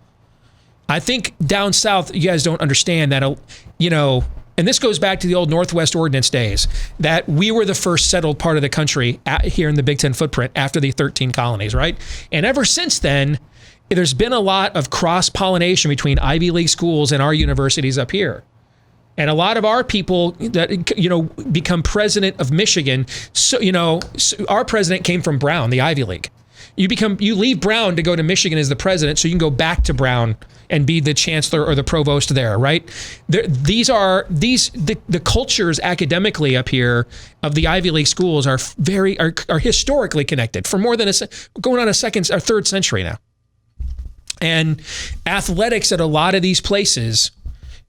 I think down south, you guys don't understand that, and this goes back to the old Northwest Ordinance days, that we were the first settled part of the country here in the Big Ten footprint after the 13 colonies, right? And ever since then, there's been a lot of cross-pollination between Ivy League schools and our universities up here. And a lot of our people that, become president of Michigan. So, our president came from Brown, the Ivy League. You leave Brown to go to Michigan as the president, so you can go back to Brown and be the chancellor or the provost there, right? The cultures academically up here of the Ivy League schools are historically connected for more than going on a third century now. And athletics at a lot of these places,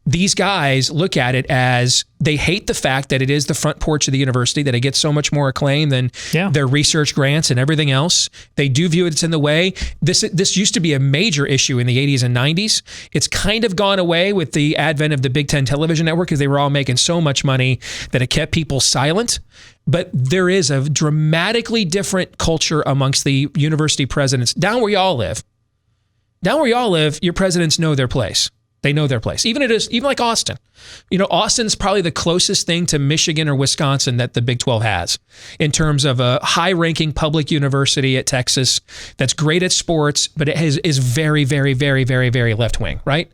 these guys look at it as they hate the fact that it is the front porch of the university, that it gets so much more acclaim than their research grants and everything else. They do view it's in the way. This used to be a major issue in the 80s and 90s. It's kind of gone away with the advent of the Big Ten television network because they were all making so much money that it kept people silent. But there is a dramatically different culture amongst the university presidents. Down where y'all live, your presidents know their place. They know their place. Even like Austin. Austin's probably the closest thing to Michigan or Wisconsin that the Big 12 has in terms of a high-ranking public university at Texas that's great at sports, but it is very, very, very, very, very left-wing, right?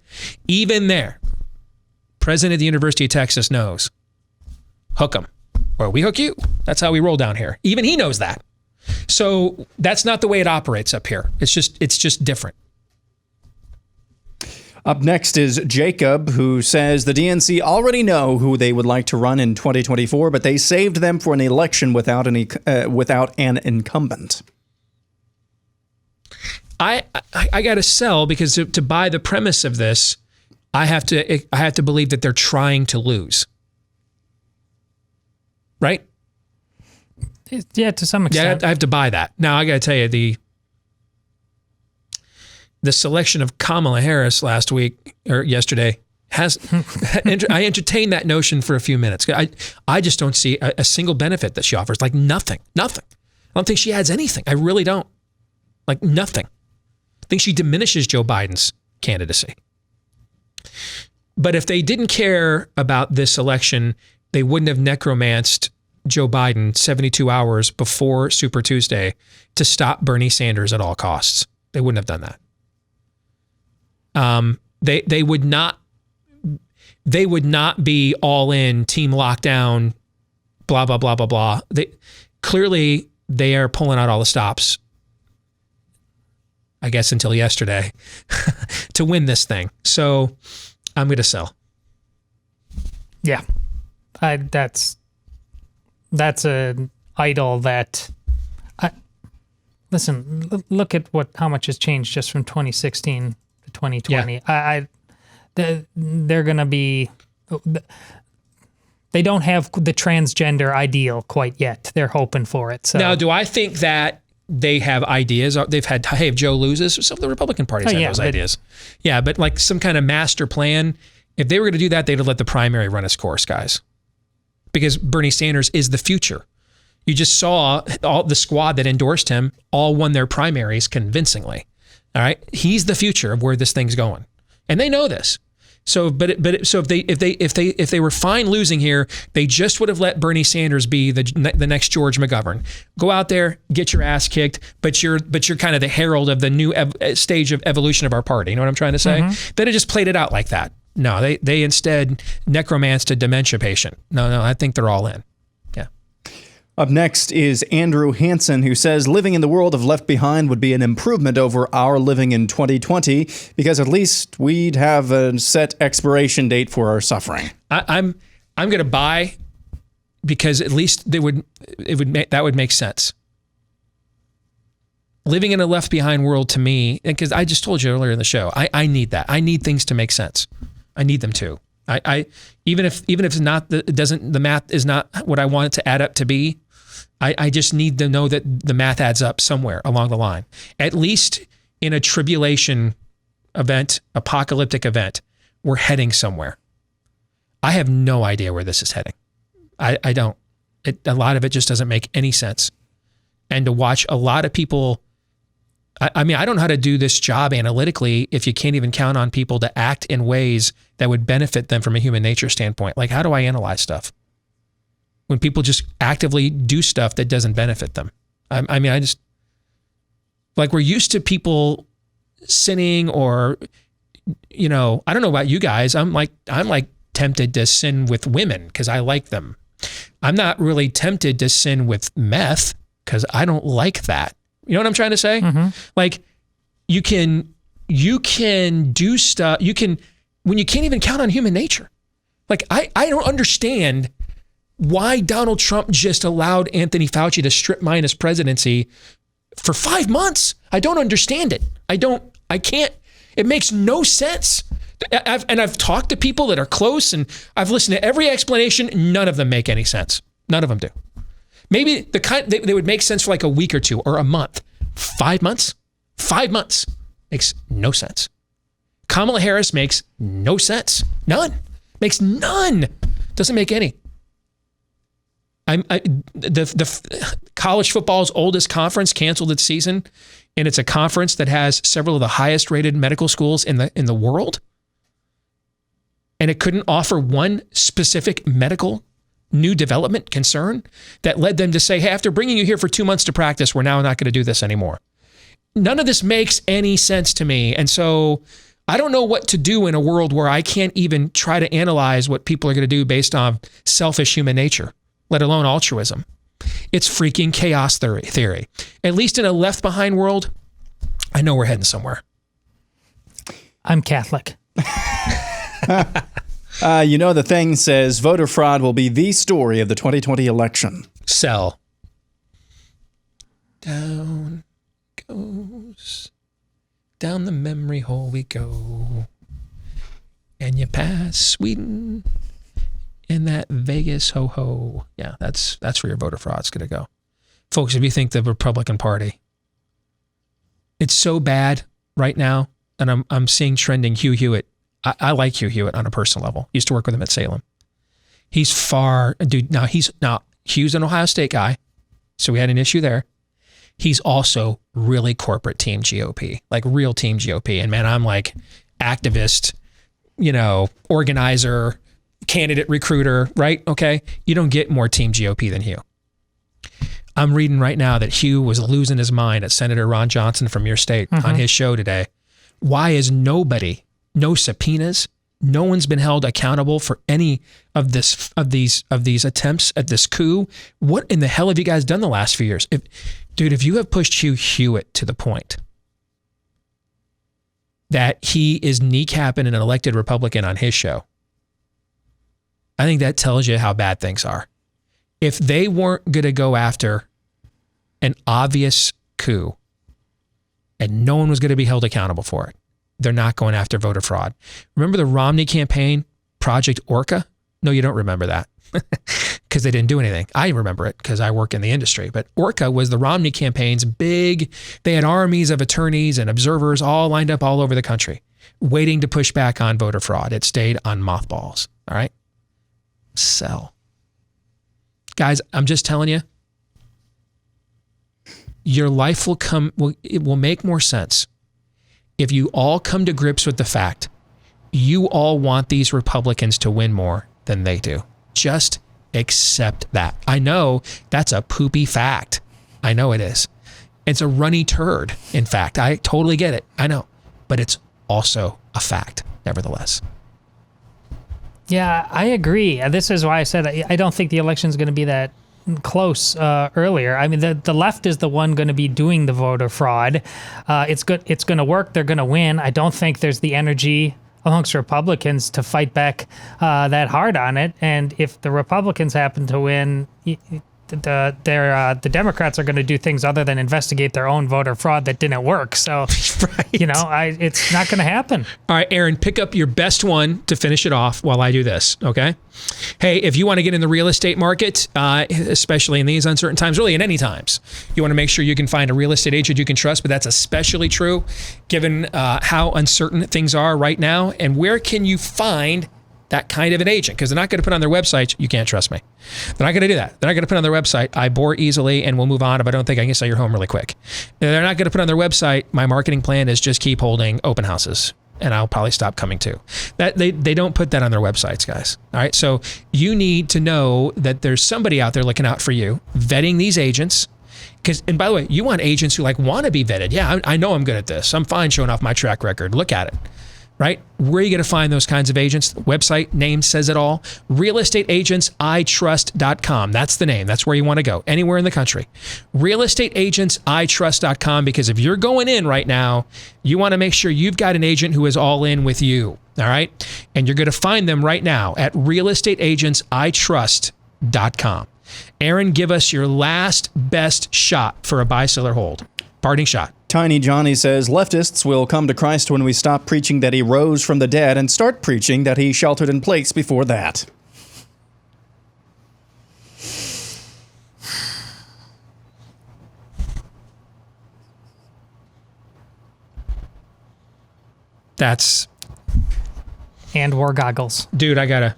Even there, president of the University of Texas knows, hook 'em, or we hook you. That's how we roll down here. Even he knows that. So that's not the way it operates up here. It's just different. Up next is Jacob, who says the DNC already know who they would like to run in 2024, but they saved them for an election without an incumbent. I got to sell because to buy the premise of this, I have to believe that they're trying to lose. Right? Yeah, to some extent. Yeah, I have to buy that. Now I got to tell you the selection of Kamala Harris last week or yesterday I entertained that notion for a few minutes. I just don't see a single benefit that she offers. Like nothing. I don't think she adds anything. I really don't. Like nothing. I think she diminishes Joe Biden's candidacy. But if they didn't care about this election, they wouldn't have necromanced Joe Biden 72 hours before Super Tuesday to stop Bernie Sanders at all costs. They wouldn't have done that. They would not be all in team lockdown, blah, blah, blah, blah, blah. Clearly they are pulling out all the stops, I guess, until yesterday to win this thing. So I'm going to sell. Yeah. That's an idol that listen, look at how much has changed just from 2016 to 2020. Yeah. They're going to be, they don't have the transgender ideal quite yet. They're hoping for it. So. Now, do I think that they have ideas? They've had, hey, if Joe loses, some of the Republican parties have those ideas. Yeah, but like some kind of master plan, if they were going to do that, they'd have let the primary run its course, guys. Because Bernie Sanders is the future. You just saw all the squad that endorsed him all won their primaries convincingly. All right, he's the future of where this thing's going, and they know this. So, so if they were fine losing here, they just would have let Bernie Sanders be the next George McGovern. Go out there, get your ass kicked, but you're kind of the herald of the new stage of evolution of our party. You know what I'm trying to say? Mm-hmm. Then it just played it out like that. No, they instead necromanced a dementia patient. No, I think they're all in. Yeah. Up next is Andrew Hansen, who says living in the world of Left Behind would be an improvement over our living in 2020 because at least we'd have a set expiration date for our suffering. I'm going to buy because at least that would make sense. Living in a Left Behind world to me, because I just told you earlier in the show, I need that. I need things to make sense. I need them to. I even if it's not the math is not what I want it to add up to be, I just need to know that the math adds up somewhere along the line. At least in a tribulation event, apocalyptic event, we're heading somewhere. I have no idea where this is heading. I don't. A lot of it just doesn't make any sense. And to watch a lot of people, I mean, I don't know how to do this job analytically if you can't even count on people to act in ways that would benefit them from a human nature standpoint. Like, how do I analyze stuff when people just actively do stuff that doesn't benefit them? I mean, I just, like, we're used to people sinning or, you know, I don't know about you guys. I'm like tempted to sin with women because I like them. I'm not really tempted to sin with meth because I don't like that. You know what I'm trying to say? Mm-hmm. Like, you can do stuff, when you can't even count on human nature. Like, I don't understand why Donald Trump just allowed Anthony Fauci to strip mine his presidency for 5 months. I don't understand it. I can't, it makes no sense. I've talked to people that are close and I've listened to every explanation. None of them make any sense. None of them do. Maybe they would make sense for like a week or two or a month. 5 months? 5 months makes no sense. Kamala Harris makes no sense. None. Makes none. Doesn't make any. The college football's oldest conference canceled its season, and it's a conference that has several of the highest rated medical schools in the world. And it couldn't offer one specific medical new development concern that led them to say, hey, after bringing you here for 2 months to practice, we're now not going to do this anymore. None of this makes any sense to me. And so I don't know what to do in a world where I can't even try to analyze what people are going to do based on selfish human nature, let alone altruism. It's freaking chaos theory. At least in a Left Behind world, I know we're heading somewhere. I'm Catholic. You know, the thing says voter fraud will be the story of the 2020 election. Sell. Down goes, down the memory hole we go. And you pass Sweden in that Vegas ho-ho. Yeah, that's where your voter fraud's going to go. Folks, if you think the Republican Party, it's so bad right now, and I'm seeing trending Hugh Hewitt. I like Hugh Hewitt on a personal level. Used to work with him at Salem. He's Hugh's an Ohio State guy, so we had an issue there. He's also really corporate team GOP, like real team GOP. And man, I'm like activist, organizer, candidate recruiter, right? Okay. You don't get more team GOP than Hugh. I'm reading right now that Hugh was losing his mind at Senator Ron Johnson from your state on his show today. Why is no subpoenas? No one's been held accountable for any of these attempts at this coup. What in the hell have you guys done the last few years? If you have pushed Hugh Hewitt to the point that he is kneecapping an elected Republican on his show, I think that tells you how bad things are. If they weren't going to go after an obvious coup and no one was going to be held accountable for it, they're not going after voter fraud. Remember the Romney campaign, Project Orca? No, you don't remember that because they didn't do anything. I remember it because I work in the industry. But Orca was the Romney campaign's big, they had armies of attorneys and observers all lined up all over the country waiting to push back on voter fraud. It stayed on mothballs. All right? Sell. Guys, I'm just telling you, your life it will make more sense if you all come to grips with the fact you all want these Republicans to win more than they do. Just accept that. I know that's a poopy fact. I know it is. It's a runny turd, in fact. I totally get it. I know. But it's also a fact, nevertheless. Yeah, I agree. This is why I said I don't think the election is going to be that close earlier. I mean, the left is the one going to be doing the voter fraud. It's good. It's going to work. They're going to win. I don't think there's the energy amongst Republicans to fight back that hard on it. And if the Republicans happen to win, the Democrats are going to do things other than investigate their own voter fraud that didn't work. So, it's not going to happen. All right, Aaron, pick up your best one to finish it off while I do this, okay? Hey, if you want to get in the real estate market, especially in these uncertain times, really in any times, you want to make sure you can find a real estate agent you can trust, but that's especially true given how uncertain things are right now. And where can you find that kind of an agent? Because they're not going to put on their website, you can't trust me. They're not going to do that. They're not going to put on their website, I bore easily and we'll move on if I don't think I can sell your home really quick. They're not going to put on their website, my marketing plan is just keep holding open houses and I'll probably stop coming too. That they don't put that on their websites, guys. All right. So you need to know that there's somebody out there looking out for you, vetting these agents. And by the way, you want agents who want to be vetted. Yeah, I know I'm good at this. I'm fine showing off my track record. Look at it. Right? Where are you going to find those kinds of agents? The website name says it all. realestateagentsitrust.com. That's the name. That's where you want to go. Anywhere in the country. realestateagentsitrust.com, because if you're going in right now, you want to make sure you've got an agent who is all in with you. All right? And you're going to find them right now at realestateagentsitrust.com. Aaron, give us your last best shot for a buy, sell, or hold. Parting shot. Tiny Johnny says leftists will come to Christ when we stop preaching that he rose from the dead and start preaching that he sheltered in place before that. That's... And war goggles. Dude, I gotta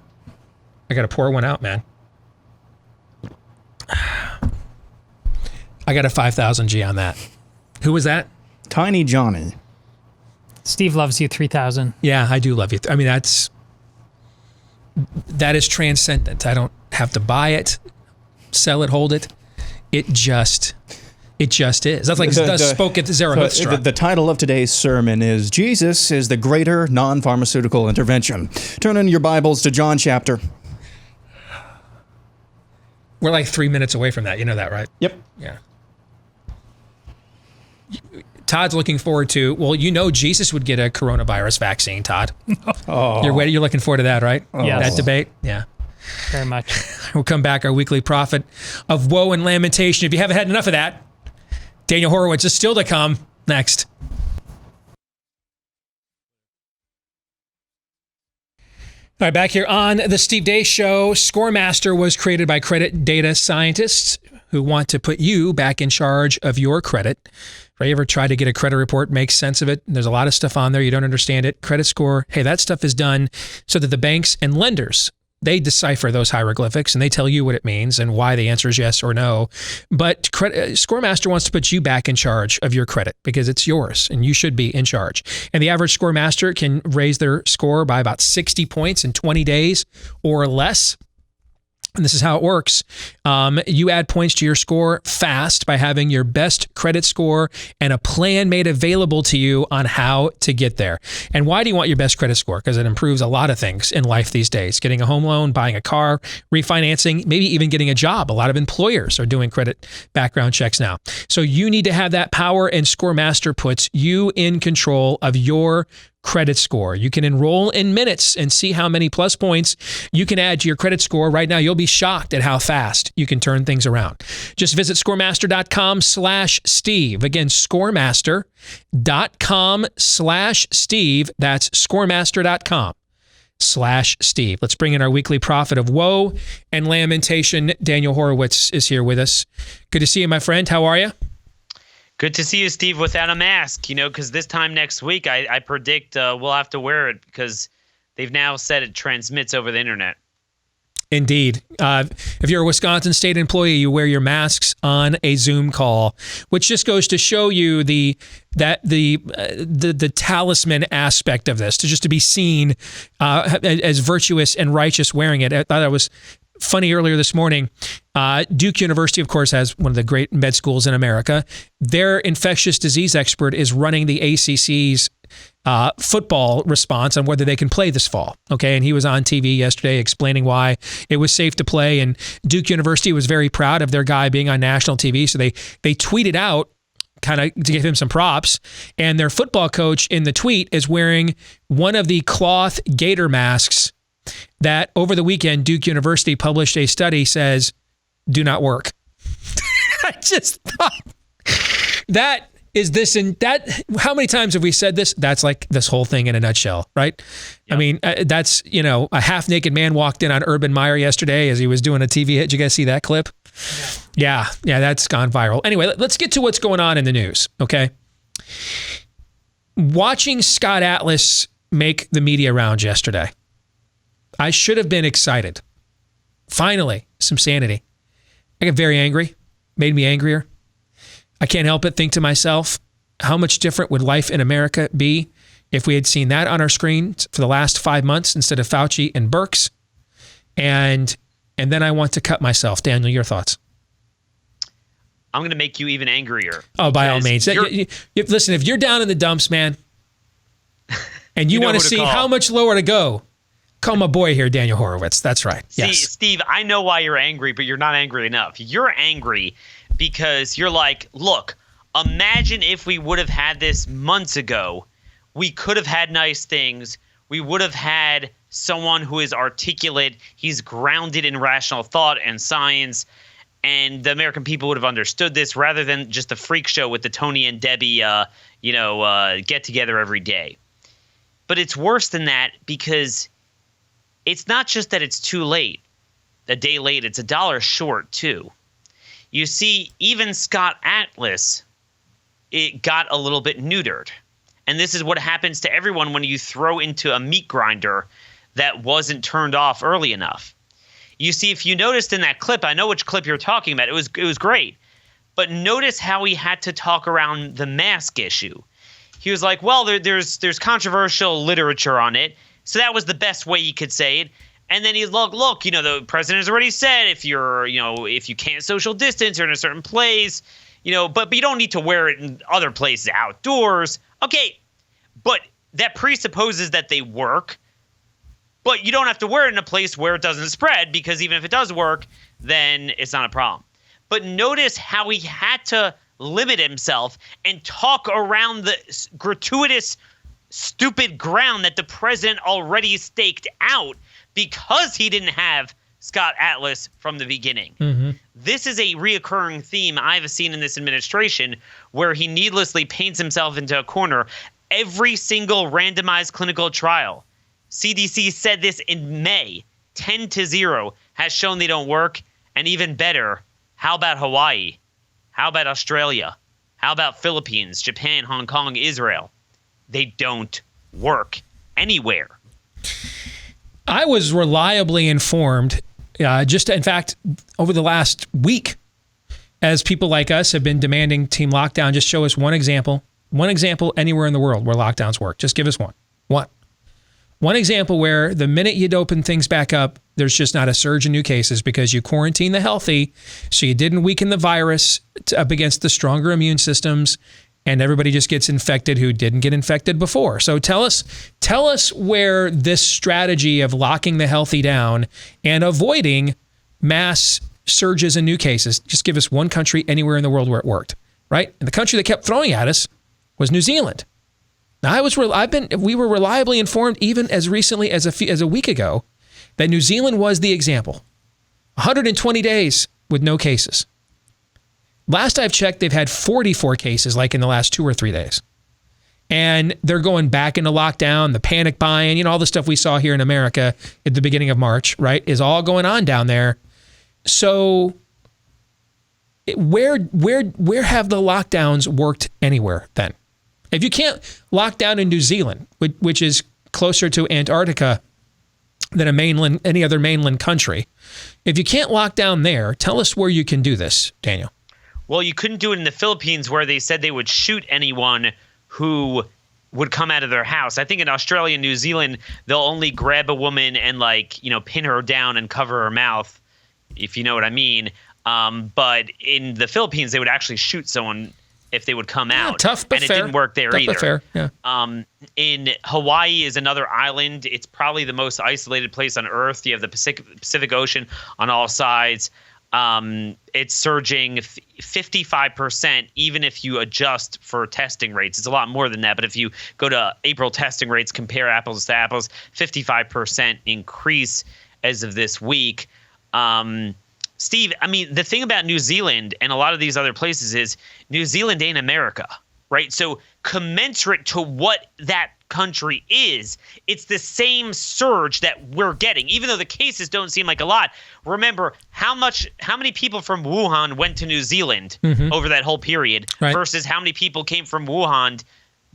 pour one out, man. I got a 5,000 G on that. Who was that? Tiny Johnny. Steve loves you 3,000. Yeah, I do love you. I mean, that is transcendent. I don't have to buy it, sell it, hold it. It just is. That's like the spoke at Zarathustra. The title of today's sermon is Jesus is the Greater Non-Pharmaceutical Intervention. Turn in your Bibles to John chapter. We're like 3 minutes away from that. You know that, right? Yep. Yeah. Todd's looking forward to, Jesus would get a coronavirus vaccine, Todd. Oh. You're looking forward to that, right? Yes. That debate? Yeah. Very much. We'll come back, our weekly prophet of woe and lamentation. If you haven't had enough of that, Daniel Horowitz is still to come next. All right, back here on the Steve Deace Show. ScoreMaster was created by credit data scientists who want to put you back in charge of your credit. Right? You ever try to get a credit report, make sense of it? There's a lot of stuff on there. You don't understand it. Credit score, hey, that stuff is done so that the banks and lenders, they decipher those hieroglyphics and they tell you what it means and why the answer is yes or no. But ScoreMaster wants to put you back in charge of your credit because it's yours and you should be in charge. And the average ScoreMaster can raise their score by about 60 points in 20 days or less. And this is how it works. You add points to your score fast by having your best credit score and a plan made available to you on how to get there. And why do you want your best credit score? Because it improves a lot of things in life these days. Getting a home loan, buying a car, refinancing, maybe even getting a job. A lot of employers are doing credit background checks now. So you need to have that power, and ScoreMaster puts you in control of your credit score. You can enroll in minutes and see how many plus points you can add to your credit score. Right now, you'll be shocked at how fast you can turn things around. Just visit scoremaster.com/Steve. Again, scoremaster.com/Steve. That's scoremaster.com/Steve. Let's bring in our weekly prophet of woe and lamentation. Daniel Horowitz is here with us. Good to see you, my friend. How are you? Good to see you, Steve, without a mask, because this time next week, I predict we'll have to wear it because they've now said it transmits over the internet. Indeed. If you're a Wisconsin state employee, you wear your masks on a Zoom call, which just goes to show you the talisman aspect of this, to be seen as virtuous and righteous wearing it. I thought that was funny earlier this morning. Duke University, of course, has one of the great med schools in America. Their infectious disease expert is running the ACC's football response on whether they can play this fall. Okay, and he was on TV yesterday explaining why it was safe to play. And Duke University was very proud of their guy being on national TV. So they tweeted out, kind of to give him some props. And their football coach in the tweet is wearing one of the cloth gator masks that over the weekend, Duke University published a study says do not work. I just thought that is this and that. How many times have we said this? That's like this whole thing in a nutshell, right? Yep. I mean, that's, a half naked man walked in on Urban Meyer yesterday as he was doing a TV hit. Did you guys see that clip? Yeah, that's gone viral. Anyway, let's get to what's going on in the news, okay? Watching Scott Atlas make the media rounds yesterday, I should have been excited. Finally, some sanity. I got very angry, made me angrier. I can't help but think to myself, how much different would life in America be if we had seen that on our screen for the last 5 months instead of Fauci and Birx? And then I want to cut myself. Daniel, your thoughts? I'm going to make you even angrier. Oh, by all means. Listen, if you're down in the dumps, man, and you want to see how much lower to go, call my boy here, Daniel Horowitz. That's right. See, yes. Steve, I know why you're angry, but you're not angry enough. You're angry because you're like, look, imagine if we would have had this months ago. We could have had nice things. We would have had someone who is articulate. He's grounded in rational thought and science. And the American people would have understood this rather than just a freak show with the Tony and Debbie, get together every day. But it's worse than that because it's not just that it's too late. A day late, it's $1 short too. You see, even Scott Atlas, it got a little bit neutered. And this is what happens to everyone when you throw into a meat grinder that wasn't turned off early enough. You see, if you noticed in that clip, I know which clip you're talking about. It was great. But notice how he had to talk around the mask issue. He was like, well, there's controversial literature on it. So that was the best way you could say it. And then he's like, look, the president has already said if you can't social distance or in a certain place, but you don't need to wear it in other places outdoors. Okay, but that presupposes that they work. But you don't have to wear it in a place where it doesn't spread, because even if it does work, then it's not a problem. But notice how he had to limit himself and talk around the gratuitous, stupid ground that the president already staked out because he didn't have Scott Atlas from the beginning. Mm-hmm. This is a reoccurring theme I've seen in this administration, where he needlessly paints himself into a corner. Every single randomized clinical trial, CDC said this in May, 10-0, has shown they don't work. And even better, how about Hawaii? How about Australia? How about Philippines, Japan, Hong Kong, Israel? They don't work anywhere. I was reliably informed, in fact, over the last week, as people like us have been demanding team lockdown. Just show us one example anywhere in the world where lockdowns work. Just give us one. One example where the minute you'd open things back up, there's just not a surge in new cases because you quarantine the healthy, so you didn't weaken the virus up against the stronger immune systems, and everybody just gets infected who didn't get infected before. So tell us where this strategy of locking the healthy down and avoiding mass surges in new cases, just give us one country anywhere in the world where it worked, right? And the country that kept throwing at us was New Zealand. Now, we were reliably informed even as recently as a week ago that New Zealand was the example. 120 days with no cases. Last I've checked, they've had 44 cases like in the last 2 or 3 days. And they're going back into lockdown, the panic buying, all the stuff we saw here in America at the beginning of March, right, is all going on down there. So where have the lockdowns worked anywhere then? If you can't lock down in New Zealand, which is closer to Antarctica than any other mainland country, if you can't lock down there, tell us where you can do this, Daniel. Well, you couldn't do it in the Philippines, where they said they would shoot anyone who would come out of their house. I think in Australia and New Zealand, they'll only grab a woman and pin her down and cover her mouth, if you know what I mean. But in the Philippines, they would actually shoot someone if they would come out. Tough but fair. And it didn't work there either. But fair. Yeah. In Hawaii is another island. It's probably the most isolated place on Earth. You have the Pacific Ocean on all sides. It's surging 55%, even if you adjust for testing rates. It's a lot more than that. But if you go to April testing rates, compare apples to apples, 55% increase as of this week. Steve, I mean, the thing about New Zealand and a lot of these other places is New Zealand ain't America, right? So commensurate to what that country is, it's the same surge that we're getting, even though the cases don't seem like a lot. Remember how many people from Wuhan went to New Zealand over that whole period versus how many people came from Wuhan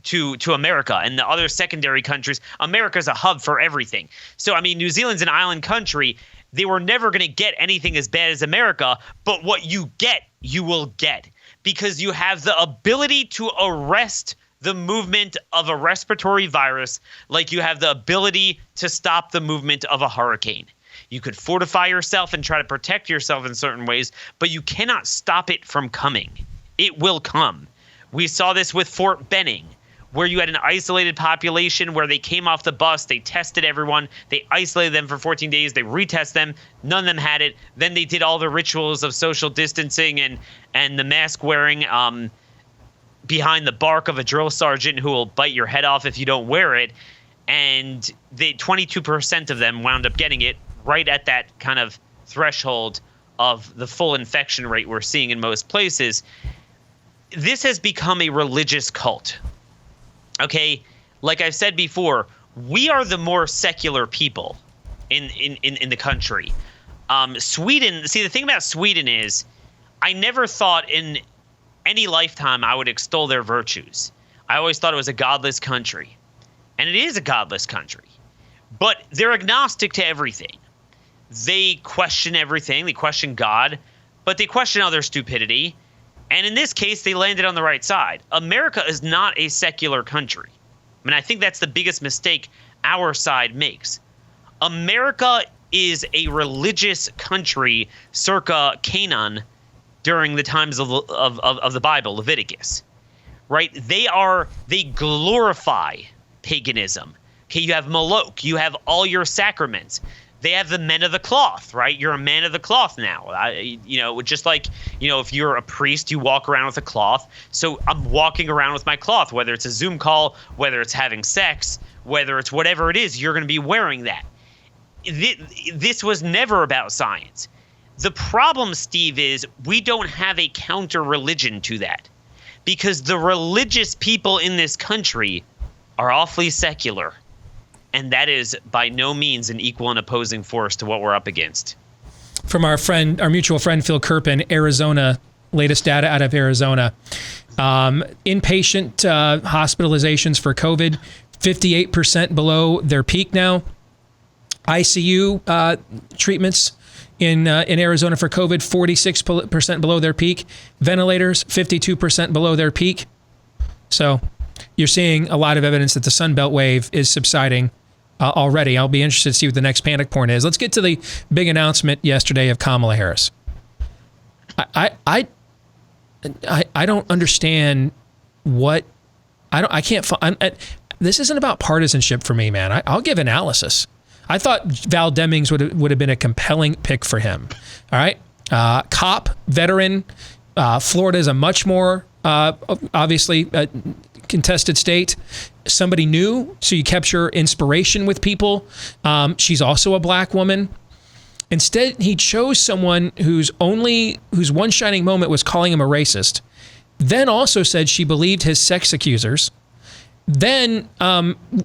to America and the other secondary countries. America's a hub for everything. So, I mean, New Zealand's an island country. They were never going to get anything as bad as America, but what you get, you will get, because you have the ability to arrest the movement of a respiratory virus like you have the ability to stop the movement of a hurricane. You could fortify yourself and try to protect yourself in certain ways, but you cannot stop it from coming. It will come. We saw this with Fort Benning, where you had an isolated population where they came off the bus, they tested everyone, they isolated them for 14 days, they retest them, none of them had it. Then they did all the rituals of social distancing and the mask wearing behind the bark of a drill sergeant who will bite your head off if you don't wear it. And 22% of them wound up getting it right at that kind of threshold of the full infection rate we're seeing in most places. This has become a religious cult. Okay, like I've said before, we are the more secular people in the country. Sweden, see, the thing about Sweden is I never thought in any lifetime I would extol their virtues. I always thought it was a godless country. And it is a godless country. But they're agnostic to everything. They question everything. They question God, but they question other stupidity. And in this case, they landed on the right side. America is not a secular country. I mean, I think that's the biggest mistake our side makes. America is a religious country circa Canaan during the times of the Bible, Leviticus, right? They glorify paganism. Okay, you have Moloch, you have all your sacraments. They have the men of the cloth, right? You're a man of the cloth now. Just like, if you're a priest, you walk around with a cloth. So I'm walking around with my cloth, whether it's a Zoom call, whether it's having sex, whether it's whatever it is, you're going to be wearing that. This was never about science. The problem, Steve, is we don't have a counter-religion to that, because the religious people in this country are awfully secular. And that is by no means an equal and opposing force to what we're up against. From our mutual friend, Phil Kerpen, Arizona, latest data out of Arizona. Inpatient hospitalizations for COVID, 58% below their peak now. ICU treatments in Arizona for COVID, 46% below their peak. Ventilators, 52% below their peak. So you're seeing a lot of evidence that the Sunbelt wave is subsiding already. I'll be interested to see what the next panic point is. Let's get to the big announcement yesterday of Kamala Harris. I don't understand what I can't. This isn't about partisanship for me, man. I'll give analysis. I thought Val Demings would have been a compelling pick for him. All right, cop, veteran. Florida is a much more obviously contested state. Somebody new, so you kept your inspiration with people. She's also a black woman. Instead, he chose someone whose one shining moment was calling him a racist. Then also said she believed his sex accusers. Then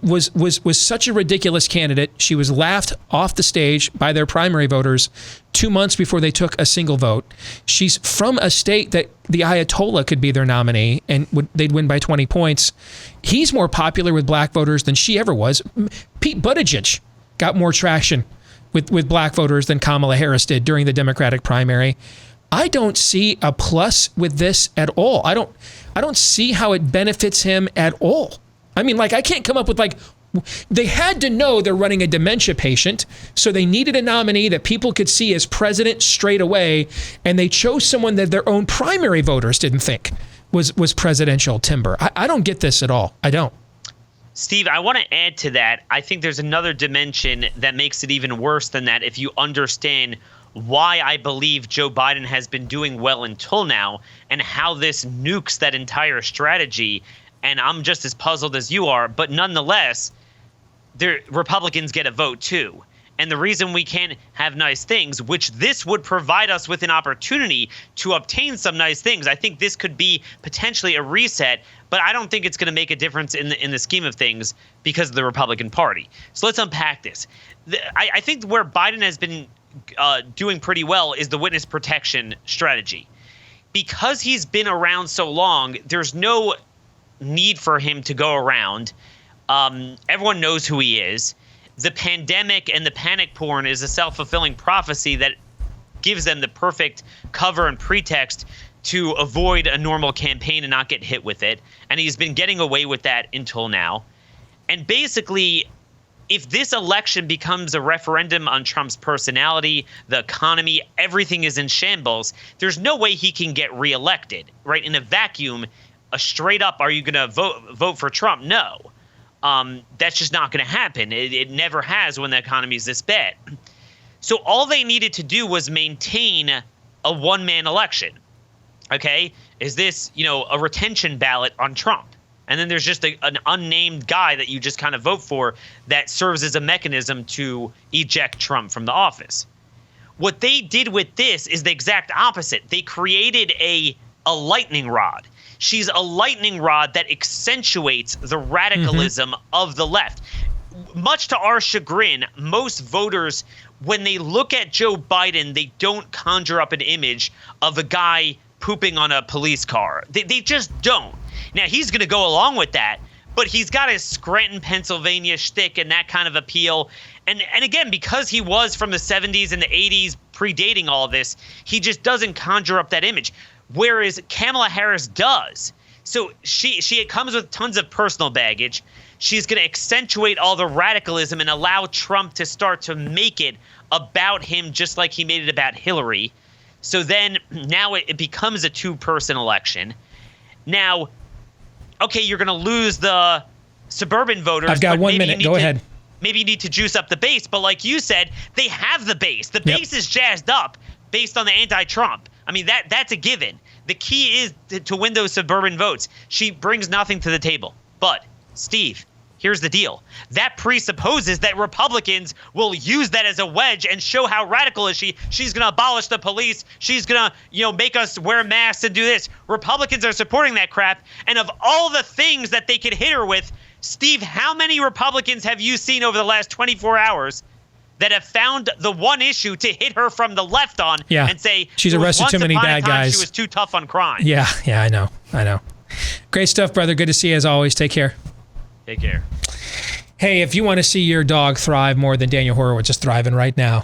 was such a ridiculous candidate. She was laughed off the stage by their primary voters 2 months before they took a single vote. She's from a state that the Ayatollah could be their nominee and they'd win by 20 points. He's more popular with black voters than she ever was. Pete Buttigieg got more traction with black voters than Kamala Harris did during the Democratic primary. I don't see a plus with this at all. I don't see how it benefits him at all. I mean, I can't come up with they had to know they're running a dementia patient, so they needed a nominee that people could see as president straight away, and they chose someone that their own primary voters didn't think was presidential timber. I don't get this at all. I don't. Steve, I want to add to that. I think there's another dimension that makes it even worse than that if you understand why I believe Joe Biden has been doing well until now and how this nukes that entire strategy. And I'm just as puzzled as you are, but nonetheless, Republicans get a vote too. And the reason we can't have nice things, which this would provide us with an opportunity to obtain some nice things. I think this could be potentially a reset, but I don't think it's going to make a difference in the scheme of things because of the Republican Party. So let's unpack this. I think where Biden has been doing pretty well is the witness protection strategy. Because he's been around so long, there's no need for him to go around. Everyone knows who he is. The pandemic and the panic porn is a self-fulfilling prophecy that gives them the perfect cover and pretext to avoid a normal campaign and not get hit with it. And he's been getting away with that until now. And basically, if this election becomes a referendum on Trump's personality, the economy, everything is in shambles, there's no way he can get reelected, right? In a vacuum, a straight up, are you going to vote for Trump? No. That's just not going to happen. It never has when the economy is this bad. So all they needed to do was maintain a one-man election. Okay? Is this, a retention ballot on Trump? And then there's just an unnamed guy that you just kind of vote for that serves as a mechanism to eject Trump from the office. What they did with this is the exact opposite. They created a lightning rod. She's a lightning rod that accentuates the radicalism of the left. Much to our chagrin, most voters, when they look at Joe Biden, they don't conjure up an image of a guy pooping on a police car. They just don't. Now, he's going to go along with that, but he's got his Scranton, Pennsylvania shtick and that kind of appeal. And again, because he was from the 70s and the 80s, predating all of this, he just doesn't conjure up that image. Whereas Kamala Harris does. So she comes with tons of personal baggage. She's going to accentuate all the radicalism and allow Trump to start to make it about him just like he made it about Hillary. So then now it becomes a two-person election. Now, okay, you're going to lose the suburban voters. I've got 1 minute. Go ahead. Maybe you need to juice up the base. But like you said, they have the base. The base is jazzed up based on the anti-Trump. I mean, that's a given. The key is to win those suburban votes. She brings nothing to the table. But, Steve, here's the deal. That presupposes that Republicans will use that as a wedge and show how radical is she. She's going to abolish the police. She's going to, make us wear masks and do this. Republicans are supporting that crap. And of all the things that they could hit her with, Steve, how many Republicans have you seen over the last 24 hours that have found the one issue to hit her from the left on and say she's arrested too many bad guys? She was too tough on crime. Yeah, I know. Great stuff, brother. Good to see you as always. Take care. Take care. Hey, if you want to see your dog thrive more than Daniel Horowitz is thriving right now,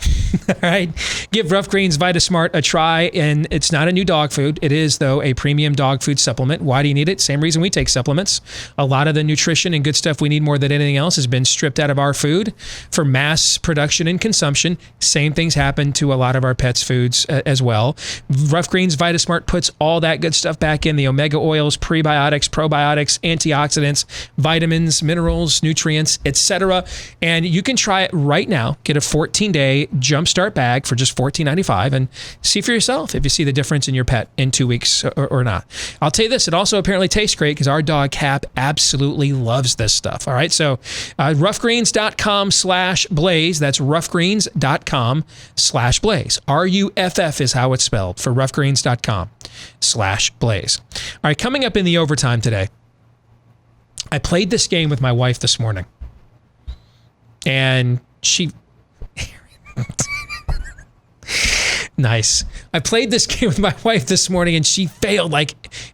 all right, give Rough Greens VitaSmart a try. And it's not a new dog food. It is, though, a premium dog food supplement. Why do you need it? Same reason we take supplements. A lot of the nutrition and good stuff we need more than anything else has been stripped out of our food for mass production and consumption. Same things happen to a lot of our pets' foods as well. Rough Greens VitaSmart puts all that good stuff back in: the omega oils, prebiotics, probiotics, antioxidants, vitamins, minerals, nutrients, etc. And you can try it right now. Get a 14-day Jumpstart bag for just $14.95 and see for yourself if you see the difference in your pet in 2 weeks or not. I'll tell you this, it also apparently tastes great because our dog Cap absolutely loves this stuff. All right, so roughgreens.com/blaze. That's roughgreens.com/blaze. RUFF is how it's spelled for roughgreens.com/blaze. All right, coming up in the overtime today, I played this game with my wife this morning. And she... Nice. I played this game with my wife this morning and she failed. I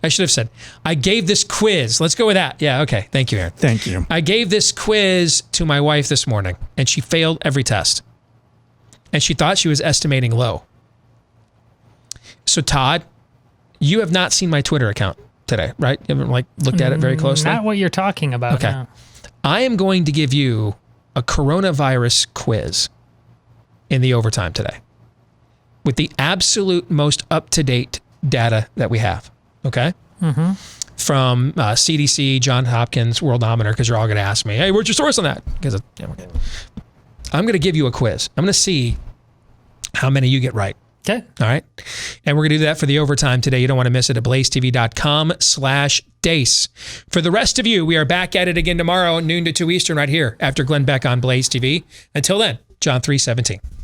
should have said, I gave this quiz. Let's go with that. Yeah, okay. Thank you, Aaron. Thank you. I gave this quiz to my wife this morning and she failed every test. And she thought she was estimating low. So, Todd, you have not seen my Twitter account today, right? You haven't looked at it very closely? Not what you're talking about. Okay. No. I am going to give you a coronavirus quiz in the overtime today with the absolute most up-to-date data that we have, okay? Mm-hmm. From CDC, Johns Hopkins, Worldometer, because you're all going to ask me, hey, where's your source on that? Because okay. I'm going to give you a quiz. I'm going to see how many you get right. Okay. All right. And we're going to do that for the overtime today. You don't want to miss it at blazetv.com/Deace. For the rest of you, we are back at it again tomorrow, noon to 2 Eastern, right here after Glenn Beck on Blaze TV. Until then, John 3:17.